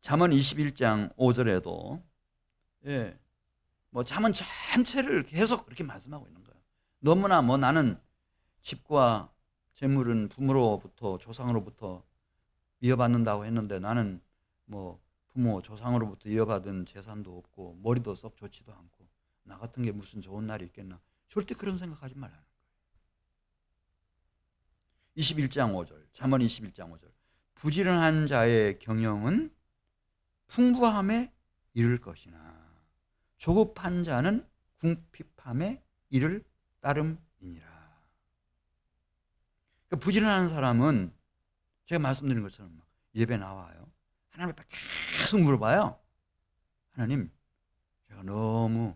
잠언 21장 5절에도 뭐 잠언 전체를 계속 그렇게 말씀하고 있는 거예요. 너무나 뭐 나는 집과 재물은 부모로부터 조상으로부터 이어받는다고 했는데 나는 뭐 부모 조상으로부터 이어받은 재산도 없고 머리도 썩 좋지도 않고 나 같은 게 무슨 좋은 날이 있겠나. 절대 그런 생각하지 말라는 거예요. 21장 5절 잠언 21장 5절 부지런한 자의 경영은 풍부함에 이를 것이나 조급한 자는 궁핍함에 이를 따름이니라. 그러니까 부지런한 사람은 제가 말씀드린 것처럼 예배 나와요. 하나님 앞에 계속 물어봐요. 하나님, 제가 너무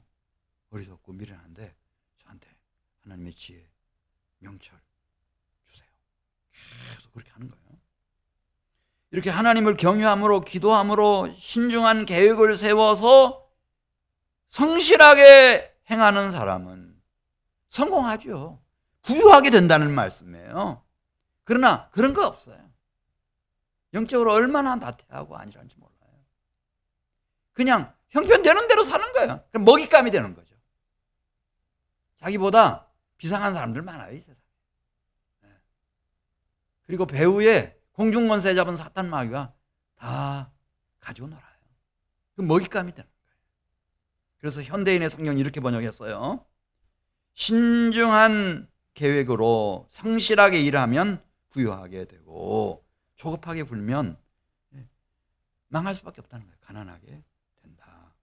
어리석고 미련한데 저한테 하나님의 지혜, 명철 주세요. 계속 그렇게 하는 거예요. 이렇게 하나님을 경외함으로 기도함으로 신중한 계획을 세워서 성실하게 행하는 사람은 성공하죠. 부유하게 된다는 말씀이에요. 그러나 그런 거 없어요. 영적으로 얼마나 나태하고 안일한지 몰라요. 그냥 형편되는 대로 사는 거예요. 그럼 먹잇감이 되는 거죠. 자기보다 비상한 사람들 많아요, 이 세상에. 그리고 배후에 공중권세 잡은 사탄 마귀가 다 가지고 놀아요. 그 먹잇감이 되는 거예요. 그래서 현대인의 성경이 이렇게 번역했어요. 신중한 계획으로 성실하게 일하면 부유하게 되고 조급하게 굴면 망할 수밖에 없다는 거예요. 가난하게 된다.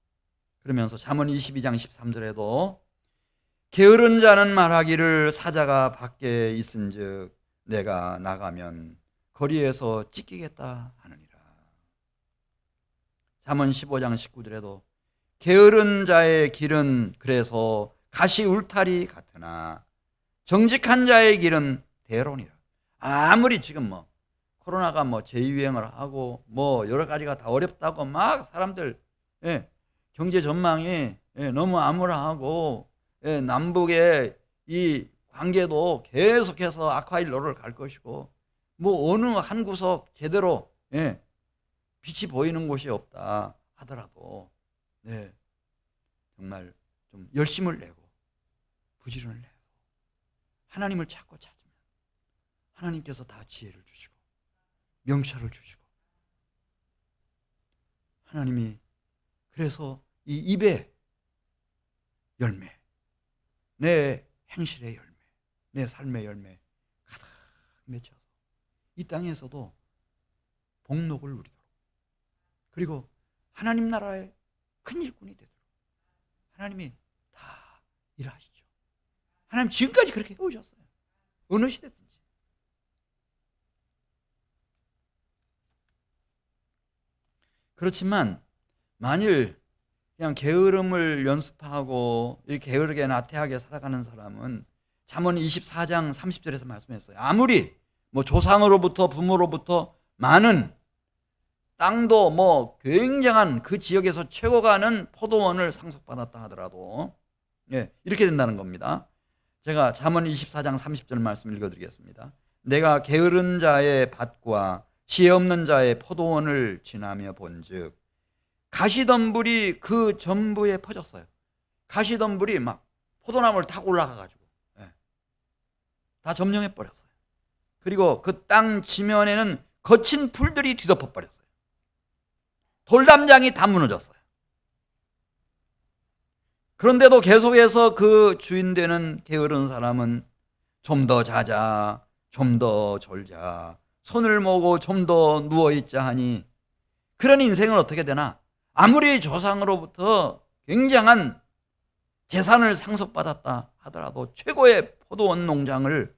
그러면서 잠언 22장 13절에도 게으른 자는 말하기를 사자가 밖에 있은즉 내가 나가면 거리에서 찢기겠다 하느니라. 잠언 15장 19절에도 게으른 자의 길은 그래서 가시 울타리 같으나 정직한 자의 길은 대로니라. 아무리 지금 뭐 코로나가 뭐 재유행을 하고 뭐 여러 가지가 다 어렵다고 막 사람들 경제 전망이 너무 암울하고 남북의 이 관계도 계속해서 악화일로를 갈 것이고 뭐 어느 한 구석 제대로 빛이 보이는 곳이 없다 하더라도 정말 좀 열심을 내고 부지런을 내고 하나님을 찾고 찾으면 하나님께서 다 지혜를 주시고 명철을 주시고 하나님이 그래서 이 입의 열매, 내 행실의 열매, 내 삶의 열매 가득 맺혀서 이 땅에서도 복록을 누리도록 그리고 하나님 나라의 큰 일꾼이 되도록 하나님이 다 일하시죠. 하나님 지금까지 그렇게 해오셨어요. 어느 시대든지. 그렇지만 만일 그냥 게으름을 연습하고 이렇게 게으르게 나태하게 살아가는 사람은 잠언 24장 30절에서 말씀했어요. 아무리 뭐 조상으로부터 부모로부터 많은 땅도 뭐 굉장한 그 지역에서 최고가 는 포도원을 상속받았다 하더라도 이렇게 된다는 겁니다. 제가 잠언 24장 30절 말씀 읽어드리겠습니다. 내가 게으른 자의 밭과 지혜 없는 자의 포도원을 지나며 본즉 가시덤불이 그 전부에 퍼졌어요. 가시덤불이 막 포도나무를 타고 올라가가지고 다 점령해 버렸어요. 그리고 그 땅 지면에는 거친 풀들이 뒤덮어 버렸어요. 돌담장이 다 무너졌어요. 그런데도 계속해서 그 주인 되는 게으른 사람은 좀 더 자자, 좀 더 졸자, 손을 모으고 좀 더 누워있자 하니, 그런 인생은 어떻게 되나? 아무리 조상으로부터 굉장한 재산을 상속받았다 하더라도, 최고의 포도원 농장을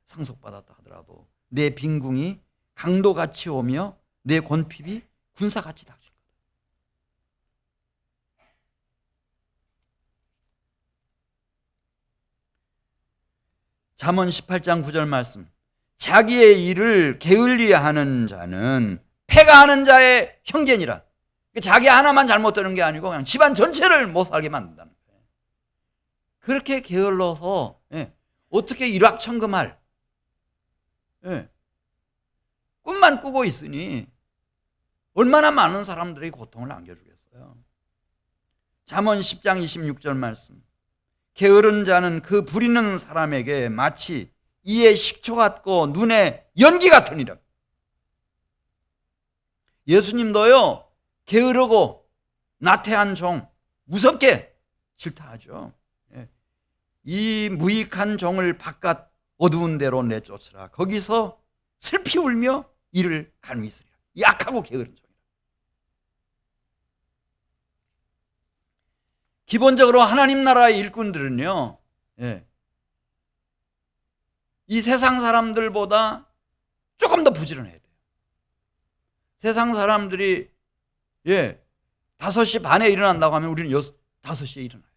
상속받았다 하더라도 내 빈궁이 강도같이 오며 내 곤핍이 군사같이 닥칠 거다. 잠언 18장 9절 말씀. 자기의 일을 게을리하는 자는 패가 하는 자의 형제니라. 자기 하나만 잘못되는 게 아니고 그냥 집안 전체를 못 살게 만든다는 거예요. 그렇게 게을러서 어떻게 일확천금할 꿈만 꾸고 있으니 얼마나 많은 사람들이 고통을 안겨주겠어요. 잠언 10장 26절 말씀. 게으른 자는 그 부리는 사람에게 마치 이에 식초 같고 눈에 연기 같으니라. 예수님도요, 게으르고 나태한 종 무섭게 싫다하죠. 이 무익한 종을 바깥 어두운 데로 내쫓으라. 거기서 슬피 울며 이를 간위 있으리라. 약하고 게으른 종이라. 기본적으로 하나님 나라의 일꾼들은요, 이 세상 사람들보다 조금 더 부지런해야 돼요. 세상 사람들이 5시 반에 일어난다고 하면 우리는 5시에 일어나요.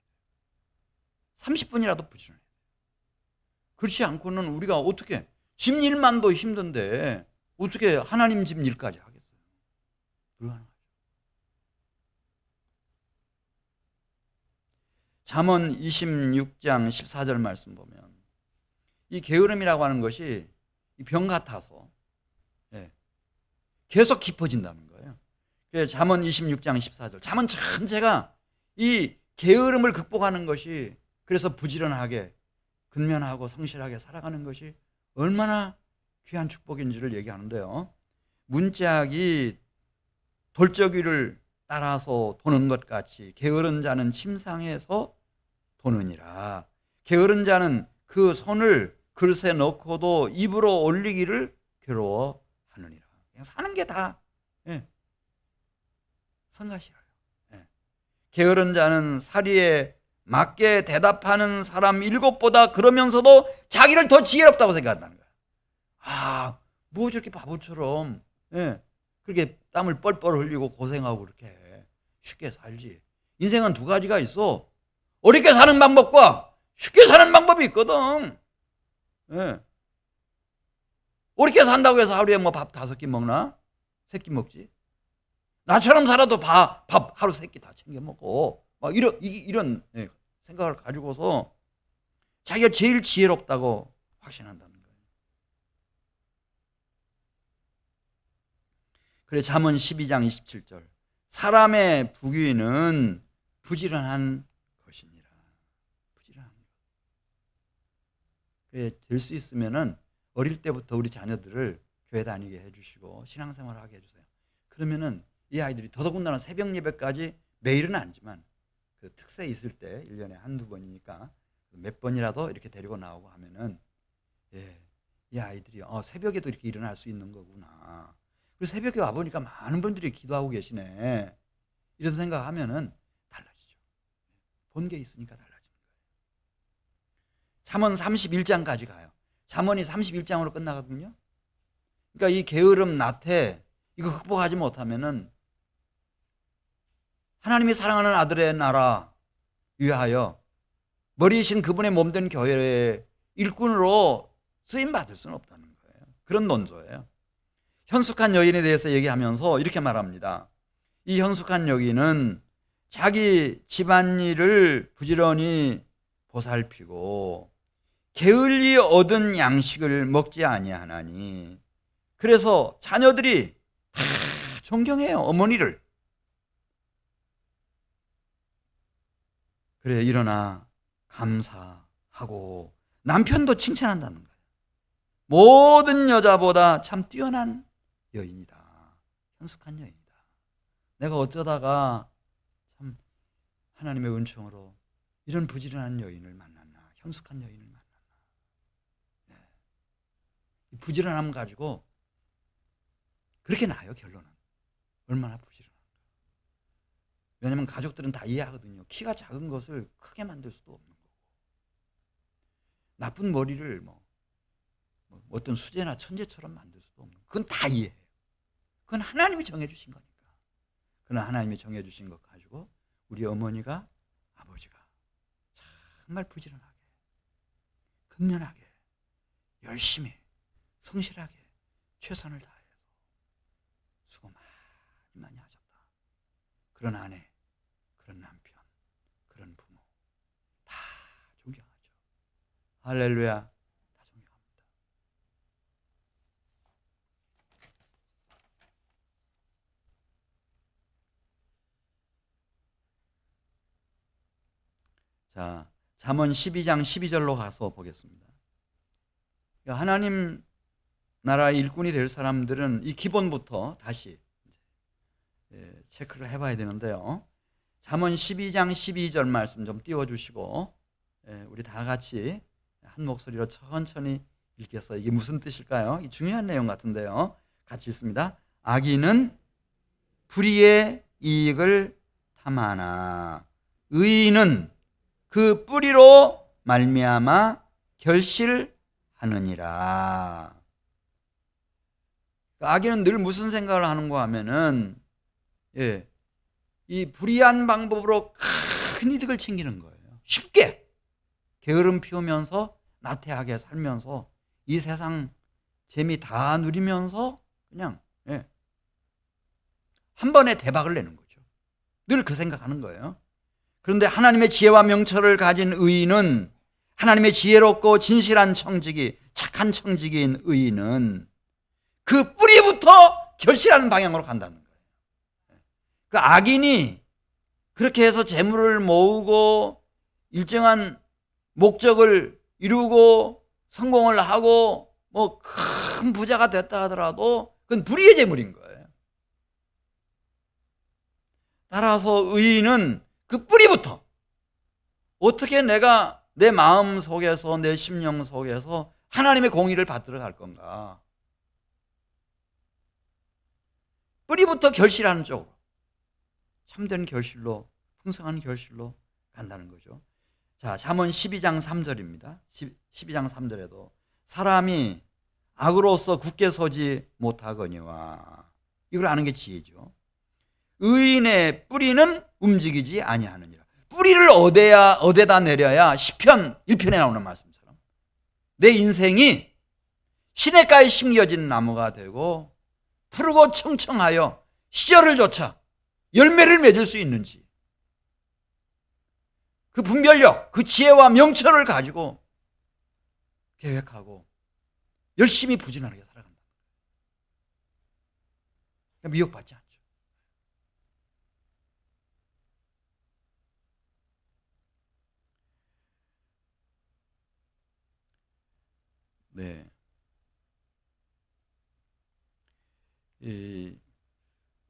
30분이라도 부지런해요. 그렇지 않고는 우리가 어떻게, 집 일만도 힘든데 어떻게 하나님 집 일까지 하겠어요? 불가능하죠. 잠언 26장 14절 말씀 보면 이 게으름이라고 하는 것이 병 같아서 계속 깊어진다는 거예요. 그래서 잠언 26장 14절. 잠언 전체가 이 게으름을 극복하는 것이, 그래서 부지런하게 근면하고 성실하게 살아가는 것이 얼마나 귀한 축복인지를 얘기하는데요. 문짝이 돌적이를 따라서 도는 것 같이 게으른 자는 침상에서 도느니라. 게으른 자는 그 손을 그릇에 넣고도 입으로 올리기를 괴로워하느니라. 그냥 사는 게 다 성가시라요. 게으른 자는 사리에 맞게 대답하는 사람 7보다 그러면서도 자기를 더 지혜롭다고 생각한다는 거야. 뭐 저렇게 바보처럼 그렇게 땀을 뻘뻘 흘리고 고생하고 그렇게 쉽게 살지. 인생은 두 가지가 있어. 어렵게 사는 방법과 쉽게 사는 방법이 있거든. 어렵게 산다고 해서 하루에 뭐 밥 5끼 먹나? 3끼 먹지. 나처럼 살아도 밥 하루 3끼 다 챙겨 먹고 막 이런 생각을 가지고서 자기가 제일 지혜롭다고 확신한다는 거예요. 그래 잠언 12장 27절. 사람의 부귀는 부지런한 것이니라. 부지런한 것. 그래 될 수 있으면은 어릴 때부터 우리 자녀들을 교회 다니게 해주시고 신앙생활을 하게 해주세요. 그러면은 이 아이들이 더더군다나 새벽 예배까지 매일은 아니지만 그 특세 있을 때 1년에 한두 번이니까 몇 번이라도 이렇게 데리고 나오고 하면은 이 아이들이 새벽에도 이렇게 일어날 수 있는 거구나. 그리고 새벽에 와보니까 많은 분들이 기도하고 계시네. 이런 생각하면은 달라지죠. 본 게 있으니까 달라지는 거예요. 잠언 31장까지 가요. 잠언이 31장으로 끝나거든요. 그러니까 이 게으름, 나태 이거 극복하지 못하면은 하나님이 사랑하는 아들의 나라 위하여 머리이신 그분의 몸된 교회의 일꾼으로 쓰임 받을 수는 없다는 거예요. 그런 논조예요. 현숙한 여인에 대해서 얘기하면서 이렇게 말합니다. 이 현숙한 여인은 자기 집안일을 부지런히 보살피고 게을리 얻은 양식을 먹지 아니하나니, 그래서 자녀들이 다 존경해요. 어머니를. 그래 일어나 감사하고 남편도 칭찬한다는 거예요. 모든 여자보다 참 뛰어난 여인이다. 현숙한 여인이다. 내가 어쩌다가 참 하나님의 은총으로 이런 부지런한 여인을 만났나, 현숙한 여인을 만났나. 네. 이 부지런함 가지고 그렇게 나요. 결론은 얼마나 부지런한가. 왜냐하면 가족들은 다 이해하거든요. 키가 작은 것을 크게 만들 수도 없는 거고, 나쁜 머리를 뭐 어떤 수제나 천재처럼 만들 수도 없는, 그건 다 이해해요. 그건 하나님이 정해주신 거니까. 그건 하나님이 정해주신 것 가지고 우리 어머니가, 아버지가 정말 부지런하게, 근면하게, 열심히, 성실하게 최선을 다해서 수고 많이 하셨다. 그런 아내, 그런 남편, 그런 부모 다 존경하죠. 할렐루야. 다 존경합니다. 자, 잠언 12장 12절로 가서 보겠습니다. 하나님 나라의 일꾼이 될 사람들은 이 기본부터 다시 체크를 해봐야 되는데요. 잠언 12장 12절 말씀 좀 띄워주시고 우리 다 같이 한 목소리로 천천히 읽겠어요. 이게 무슨 뜻일까요? 이 중요한 내용 같은데요. 같이 읽습니다. 악인은 불의의 이익을 탐하나 의인은 그 뿌리로 말미암아 결실하느니라. 악인은 늘 무슨 생각을 하는가 하면은 이 불의한 방법으로 큰 이득을 챙기는 거예요. 쉽게 게으름 피우면서 나태하게 살면서 이 세상 재미 다 누리면서 그냥 한 번에 대박을 내는 거죠. 늘 그 생각하는 거예요. 그런데 하나님의 지혜와 명철을 가진 의인은, 하나님의 지혜롭고 진실한 청지기, 착한 청지기인 의인은 그 뿌리부터 결실하는 방향으로 간다는 거예요. 그 악인이 그렇게 해서 재물을 모으고 일정한 목적을 이루고 성공을 하고 뭐 큰 부자가 됐다 하더라도 그건 불의의 재물인 거예요. 따라서 의인은 그 뿌리부터 어떻게 내가 내 마음 속에서, 내 심령 속에서 하나님의 공의를 받들어 갈 건가, 뿌리부터 결실하는 쪽으로, 참된 결실로, 풍성한 결실로 간다는 거죠. 자, 잠언 12장 3절입니다. 12장 3절에도 사람이 악으로서 굳게 서지 못하거니와, 이걸 아는 게 지혜죠. 의인의 뿌리는 움직이지 아니하느니라. 뿌리를 어디다 내려야 시편 1편에 나오는 말씀처럼 내 인생이 시냇가에 심겨진 나무가 되고 푸르고 청청하여 시절을 좇아 열매를 맺을 수 있는지, 그 분별력, 그 지혜와 명철을 가지고 계획하고 열심히 부지런하게 살아간다. 미혹받지 않죠. 네.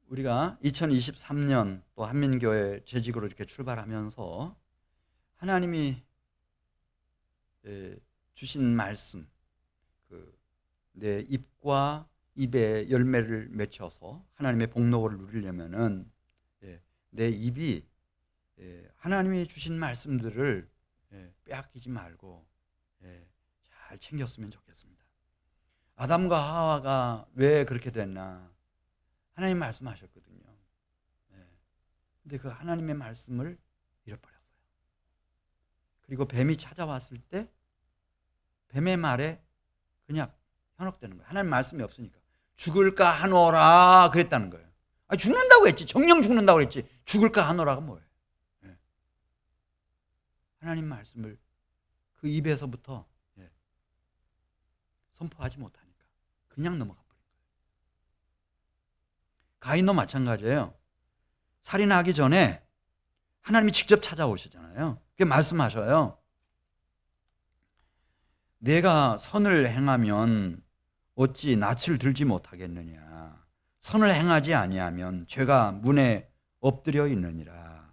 우리가 2023년 또 한민교회 재직으로 이렇게 출발하면서 하나님이 주신 말씀, 내 입과 입에 열매를 맺혀서 하나님의 복록을 누리려면은 내 입이 하나님이 주신 말씀들을 빼앗기지 말고 잘 챙겼으면 좋겠습니다. 아담과 하와가 왜 그렇게 됐나? 하나님 말씀하셨거든요. 근데 그 하나님의 말씀을 잃어버렸어요. 그리고 뱀이 찾아왔을 때 뱀의 말에 그냥 현혹되는 거예요. 하나님 말씀이 없으니까. 죽을까 하노라 그랬다는 거예요. 아니, 죽는다고 했지. 정령 죽는다고 했지. 죽을까 하노라가 뭐예요? 하나님 말씀을 그 입에서부터 선포하지 못하니까 그냥 넘어가 버린 거예요. 가인도 마찬가지예요. 살인하기 전에 하나님이 직접 찾아오시잖아요. 그게 말씀하셔요. 내가 선을 행하면 어찌 낯을 들지 못하겠느냐. 선을 행하지 아니하면 죄가 문에 엎드려 있느니라.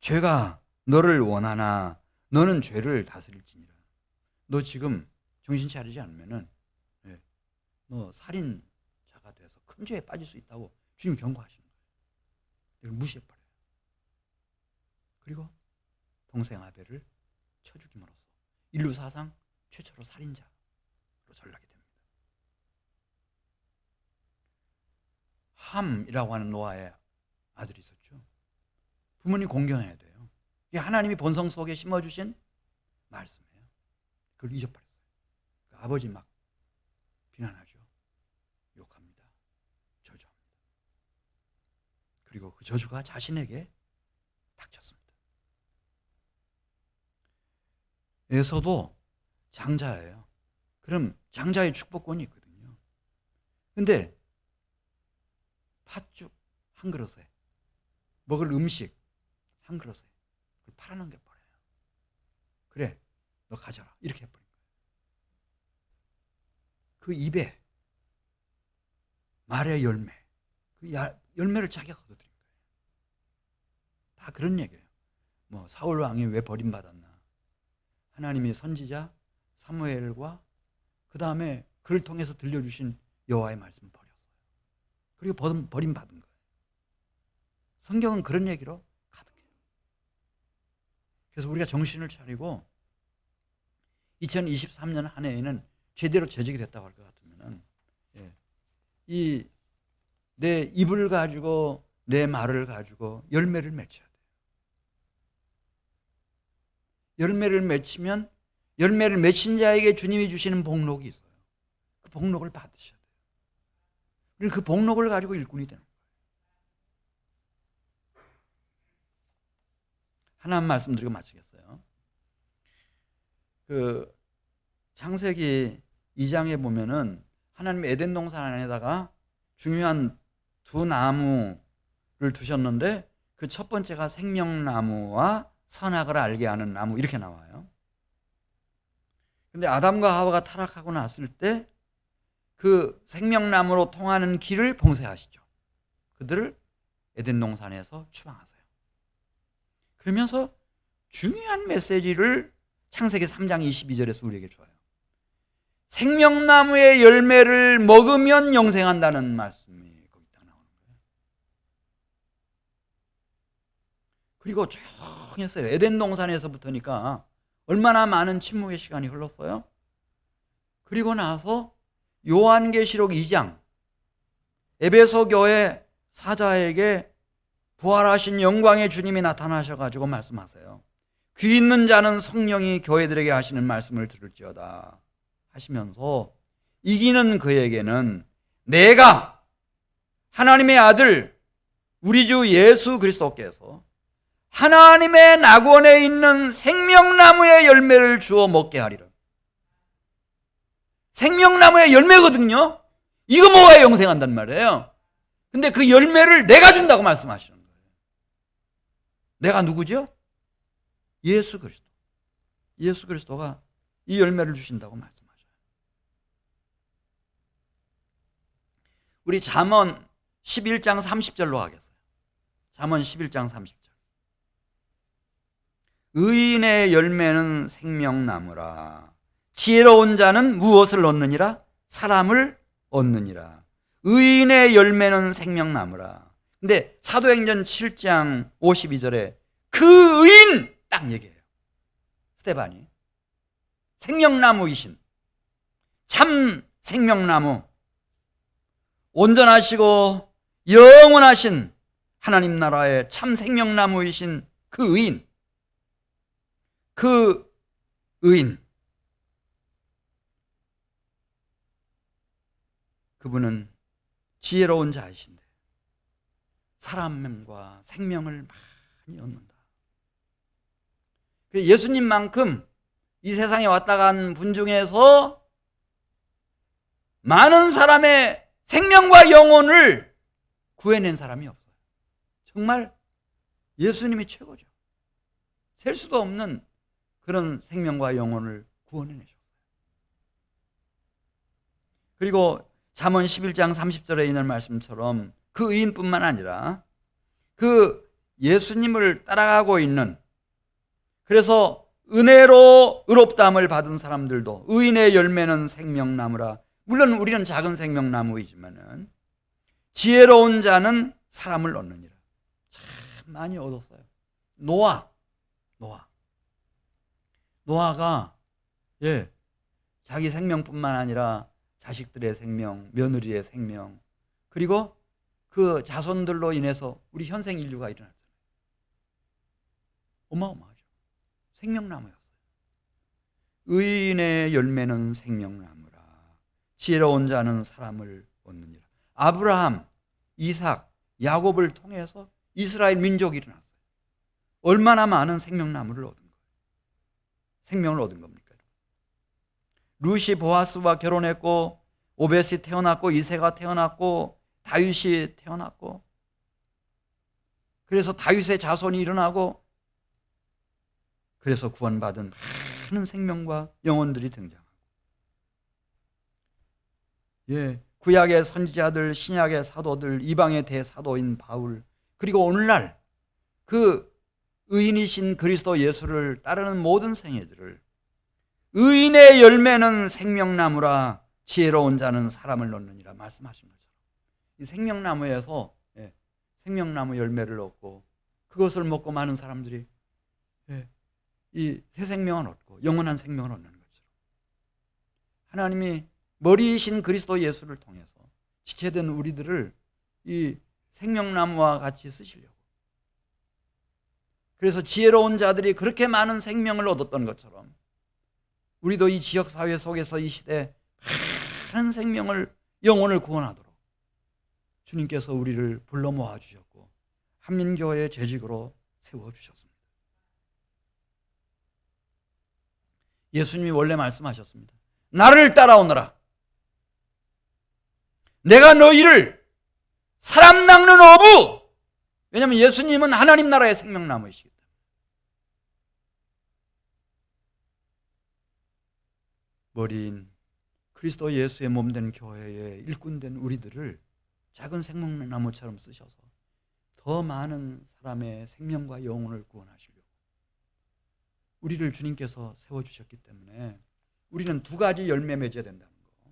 죄가 너를 원하나 너는 죄를 다스릴지니라. 너 지금 정신 차리지 않으면은 너 살인자가 돼서 큰 죄에 빠질 수 있다고 주님이 경고하시는 거예요. 이걸 무시해버려요. 그리고 동생 아벨을 쳐 죽임으로써 인류 사상 최초로 살인자로 전락이 됩니다. 함이라고 하는 노아의 아들이 있었죠. 부모님 공경해야 돼요. 이게 하나님이 본성 속에 심어주신 말씀이에요. 그걸 잊어버렸어요. 아버지 막 비난하죠. 욕합니다. 저주합니다. 그리고 그 저주가 자신에게 닥쳤습니다. 에서도 장자예요. 그럼 장자의 축복권이 있거든요. 근데 팥죽 한 그릇에 먹을 음식 한 그릇에 그걸 팔아넘겨버려요. 그래, 너 가져라. 이렇게 해버린 거예요. 그 입에 말의 열매, 그 열매를 자기가 거둬들인 거예요. 다 그런 얘기예요. 뭐 사울 왕이 왜 버림받았나? 하나님이 선지자 사무엘과 그 다음에 그를 통해서 들려주신 여호와의 말씀을 버렸어요. 그리고 버림받은 거예요. 성경은 그런 얘기로 가득해요. 그래서 우리가 정신을 차리고 2023년 한 해에는 제대로 재직이 됐다고 할 것 같으면은 이 내 입을 가지고 내 말을 가지고 열매를 맺혀야 돼요. 열매를 맺히면 열매를 맺힌 자에게 주님이 주시는 복록이 있어요. 그 복록을 받으셔야 돼요. 우리는 그 복록을 가지고 일꾼이 되는 거예요. 하나만 말씀드리고 마치겠어요. 그 창세기 2장에 보면은 하나님이 에덴 동산 안에다가 중요한 두 나무를 두셨는데 그 첫 번째가 생명나무와 선악을 알게 하는 나무 이렇게 나와요. 근데 아담과 하와가 타락하고 났을 때 그 생명나무로 통하는 길을 봉쇄하시죠. 그들을 에덴 동산에서 추방하세요. 그러면서 중요한 메시지를 창세기 3장 22절에서 우리에게 줘요. 생명나무의 열매를 먹으면 영생한다는 말씀이 거기 딱 나오는 거예요. 그리고 쭉 했어요. 에덴 동산에서부터니까 얼마나 많은 침묵의 시간이 흘렀어요. 그리고 나서 요한계시록 2장 에베소 교회 사자에게 부활하신 영광의 주님이 나타나셔가지고 말씀하세요. 귀 있는 자는 성령이 교회들에게 하시는 말씀을 들을지어다 하시면서 이기는 그에게는 내가 하나님의 아들 우리 주 예수 그리스도께서 하나님의 낙원에 있는 생명나무의 열매를 주어 먹게 하리라. 생명나무의 열매거든요. 이거 먹어야 영생한단 말이에요. 근데 그 열매를 내가 준다고 말씀하시는 거예요. 내가 누구죠? 예수 그리스도. 예수 그리스도가 이 열매를 주신다고 말씀하셔요. 우리 잠언 11장 30절로 하겠어요. 잠언 11장 30절. 의인의 열매는 생명나무라. 지혜로운 자는 무엇을 얻느니라? 사람을 얻느니라. 의인의 열매는 생명나무라. 근데 사도행전 7장 52절에 그 의인 딱 얘기해요. 스데반이 생명나무이신 참 생명나무 온전하시고 영원하신 하나님 나라의 참 생명나무이신 그 의인 그분은 지혜로운 자이신데 사람과 생명을 많이 얻는다. 예수님만큼 이 세상에 왔다 간 분 중에서 많은 사람의 생명과 영혼을 구해낸 사람이 없어요. 정말 예수님이 최고죠. 셀 수도 없는 그런 생명과 영혼을 구원해 내셨어요. 그리고 잠언 11장 30절에 있는 말씀처럼 그 의인뿐만 아니라 그 예수님을 따라가고 있는, 그래서 은혜로 의롭다함을 받은 사람들도 의인의 열매는 생명나무라. 물론 우리는 작은 생명나무이지만은 지혜로운 자는 사람을 얻느니라. 참 많이 얻었어요. 노아가 자기 생명뿐만 아니라 자식들의 생명, 며느리의 생명, 그리고 그 자손들로 인해서 우리 현생 인류가 일어났잖아요. 어마어마하죠. 생명나무였어요. 의인의 열매는 생명나무라. 지혜로운 자는 사람을 얻느니라. 아브라함, 이삭, 야곱을 통해서 이스라엘 민족이 일어났어요. 얼마나 많은 생명나무를 얻은 거예요. 생명을 얻은 겁니까? 룻이 보아스와 결혼했고, 오벳이 태어났고, 이새가 태어났고, 다윗이 태어났고, 그래서 다윗의 자손이 일어나고, 그래서 구원받은 많은 생명과 영혼들이 등장하고, 구약의 선지자들, 신약의 사도들, 이방의 대사도인 바울, 그리고 오늘날 그 의인이신 그리스도 예수를 따르는 모든 생애들을 의인의 열매는 생명나무라 지혜로운 자는 사람을 얻느니라 말씀하신 것처럼 이 생명나무에서 생명나무 열매를 얻고 그것을 먹고 많은 사람들이 이 새 생명을 얻고 영원한 생명을 얻는 것처럼 하나님이 머리이신 그리스도 예수를 통해서 지체된 우리들을 이 생명나무와 같이 쓰시려고, 그래서 지혜로운 자들이 그렇게 많은 생명을 얻었던 것처럼 우리도 이 지역사회 속에서 이 시대에 많은 생명을, 영혼을 구원하도록 주님께서 우리를 불러 모아주셨고 한민교회의 재직으로 세워주셨습니다. 예수님이 원래 말씀하셨습니다. 나를 따라오너라. 내가 너희를 사람 낚는 어부, 왜냐하면 예수님은 하나님 나라의 생명나무이시기 때문에 머리인 그리스도 예수의 몸된 교회의 일꾼된 우리들을 작은 생명나무처럼 쓰셔서 더 많은 사람의 생명과 영혼을 구원하시려고 우리를 주님께서 세워주셨기 때문에 우리는 두 가지 열매 맺어야 된다는 거.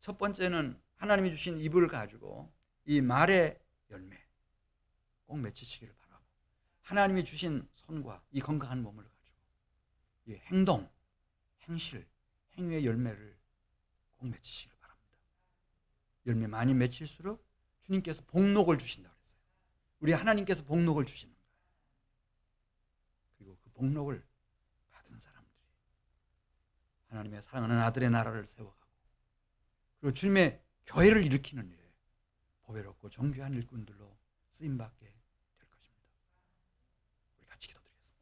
첫 번째는 하나님이 주신 입을 가지고 이 말의 열매 꼭 맺히시기를 바라고, 하나님이 주신 손과 이 건강한 몸을 가지고 이 행동, 행실, 행위의 열매를 꼭 맺히시기를 바랍니다. 열매 많이 맺힐수록 주님께서 복록을 주신다고 했어요. 우리 하나님께서 복록을 주시는 거예요. 그리고 그 복록을 받은 사람들이 하나님의 사랑하는 아들의 나라를 세워가고 그리고 주님의 교회를 일으키는 일에 보배롭고 존귀한 일꾼들로 쓰임받게 될 것입니다. 우리 같이 기도드리겠습니다.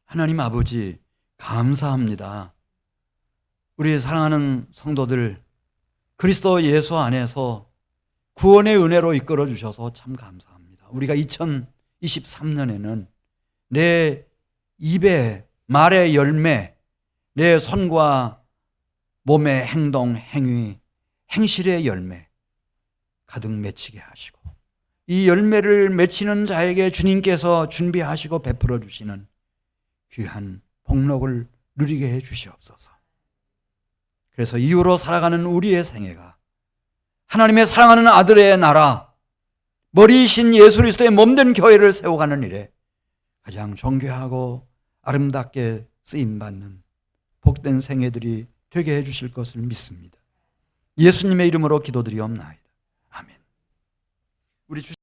하나님 아버지 감사합니다. 우리 사랑하는 성도들 그리스도 예수 안에서 구원의 은혜로 이끌어 주셔서 참 감사합니다. 우리가 2023년에는 내 입의 말의 열매, 내 손과 몸의 행동, 행위, 행실의 열매 가득 맺히게 하시고 이 열매를 맺히는 자에게 주님께서 준비하시고 베풀어 주시는 귀한 복록을 누리게 해 주시옵소서. 그래서 이후로 살아가는 우리의 생애가 하나님의 사랑하는 아들의 나라, 머리이신 예수 그리스도의 몸된 교회를 세워가는 일에 가장 존귀하고 아름답게 쓰임받는 복된 생애들이 되게 해주실 것을 믿습니다. 예수님의 이름으로 기도드리옵나이다. 아멘. 우리